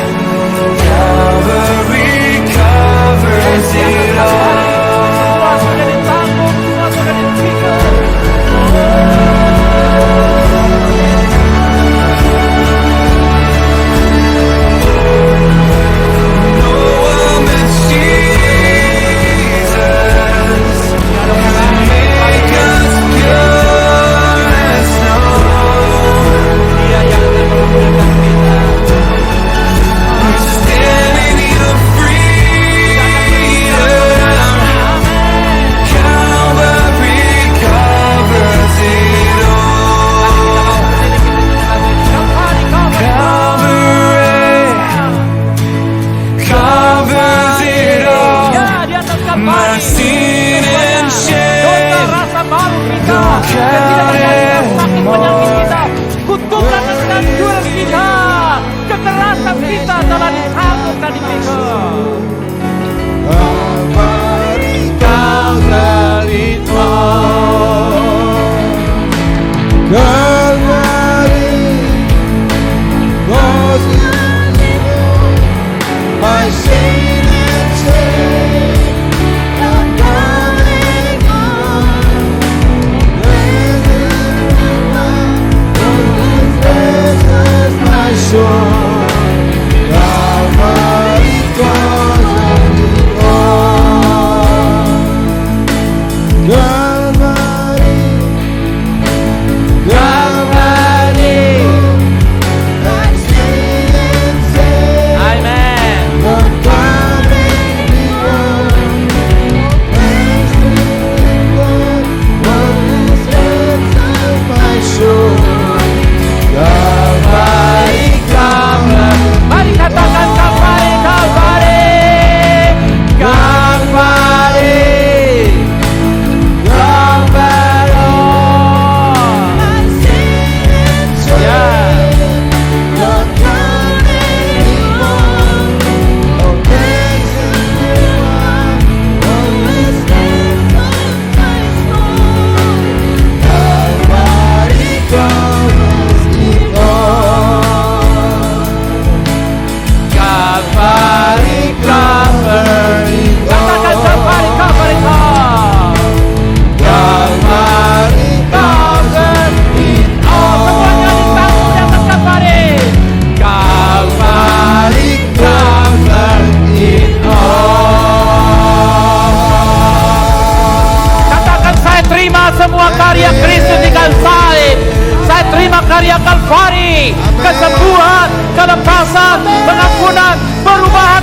semua karya Kristus di kayu salib. Saya terima karya Kalvari, kesembuhan, kelepasan, pengampunan, perubahan.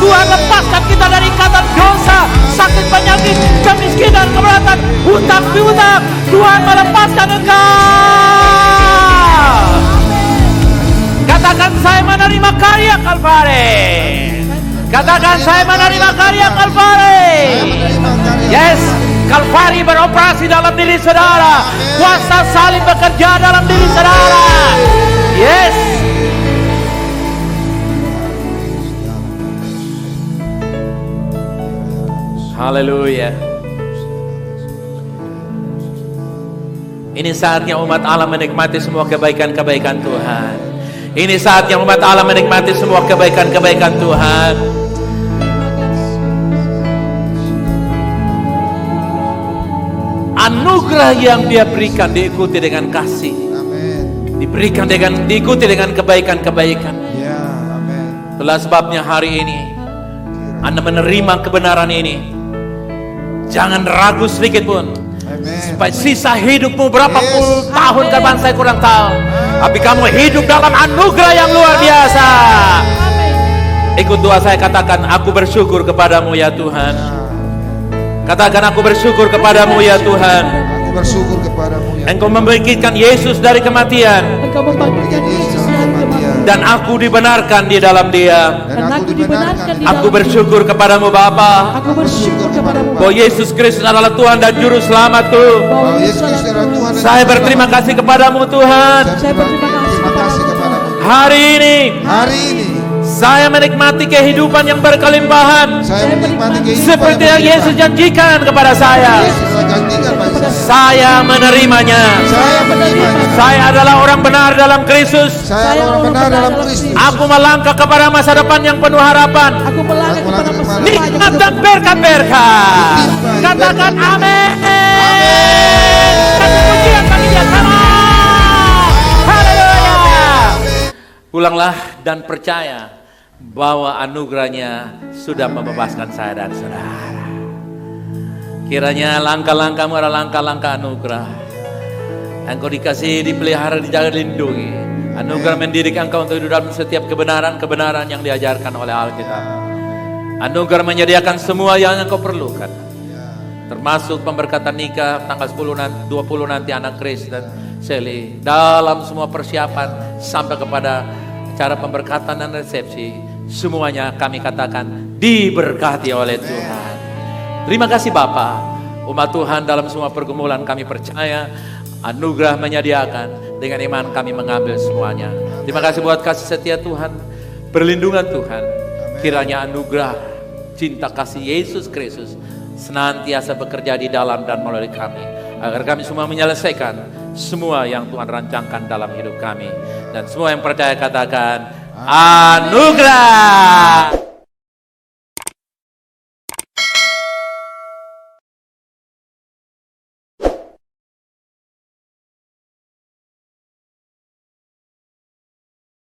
Tuhan lepaskan kita dari ikatan dosa, sakit penyakit, kemiskinan, keberatan, hutang piutang. Tuhan melepaskan engkau. Katakan saya menerima karya Kalvari. Katakan saya menerima karya Kalvari. Yes, Kalvari beroperasi dalam diri saudara. Kuasa salib bekerja dalam diri saudara. Yes. Haleluya. Ini saatnya umat Allah menikmati semua kebaikan-kebaikan Tuhan. Ini saatnya umat Allah menikmati semua kebaikan-kebaikan Tuhan. Anugerah yang Dia berikan diikuti dengan kasih. Diikuti dengan kebaikan-kebaikan. Itulah sebabnya hari ini Anda menerima kebenaran ini. Jangan ragu sedikit pun. Supaya sisa hidupmu berapa puluh tahun ke depan saya kurang tahu. Tapi kamu hidup dalam anugerah yang luar biasa. Ikut doa saya, katakan, aku bersyukur kepadamu ya Tuhan. Katakan, aku bersyukur kepadamu ya Tuhan. Aku bersyukur kepadamu ya. Engkau membangkitkan Yesus dari kematian. Engkau membangkitkan Yesus dari kematian. Dan aku dibenarkan di dalam Dia. Dan aku dibenarkan di dalam Aku bersyukur kepadamu Bapa. Aku bersyukur kepadamu Bahwa Yesus Kristus adalah Tuhan dan Juru Selamatku. Bahwa Yesus Kristus adalah Tuhan dan Saya berterima kasih kepadamu Tuhan. Saya berterima kasih kepadamu. Hari ini Hari ini saya menikmati kehidupan yang berkelimpahan. saya menikmati kehidupan Seperti yang Yesus janjikan kepada saya. Yesus janjikan pada saya. Saya menerimanya. Saya menerimanya. Saya adalah orang benar dalam Kristus. Saya orang benar dalam Kristus. Aku melangkah kepada masa depan yang penuh harapan. Aku melangkah kepada masa depan yang Nikmat dan berkat-berkat. Katakan amin. Kasih pujian bagi Dia. Sama. Haleluya. Pulanglah dan percaya bahwa anugerahnya sudah membebaskan saya dan saudara. Kiranya langkah-langkahmu adalah langkah-langkah anugerah. Engkau dikasih, dipelihara, dijaga, dilindungi. Anugerah mendidik engkau untuk hidup dalam setiap kebenaran yang diajarkan oleh Alkitab. Anugerah menyediakan semua yang engkau perlukan, termasuk pemberkatan nikah tanggal 20 nanti anak Chris dan Sally. Dalam semua persiapan sampai kepada cara pemberkatan dan resepsi, semuanya kami katakan diberkati oleh Tuhan. Terima kasih Bapa. Umat Tuhan dalam semua pergumulan kami percaya anugerah menyediakan, dengan iman kami mengambil semuanya. Terima kasih buat kasih setia Tuhan, perlindungan Tuhan. Kiranya anugerah cinta kasih Yesus Kristus senantiasa bekerja di dalam dan melalui kami, agar kami semua menyelesaikan semua yang Tuhan rancangkan dalam hidup kami. Dan semua yang percaya katakan anugerah.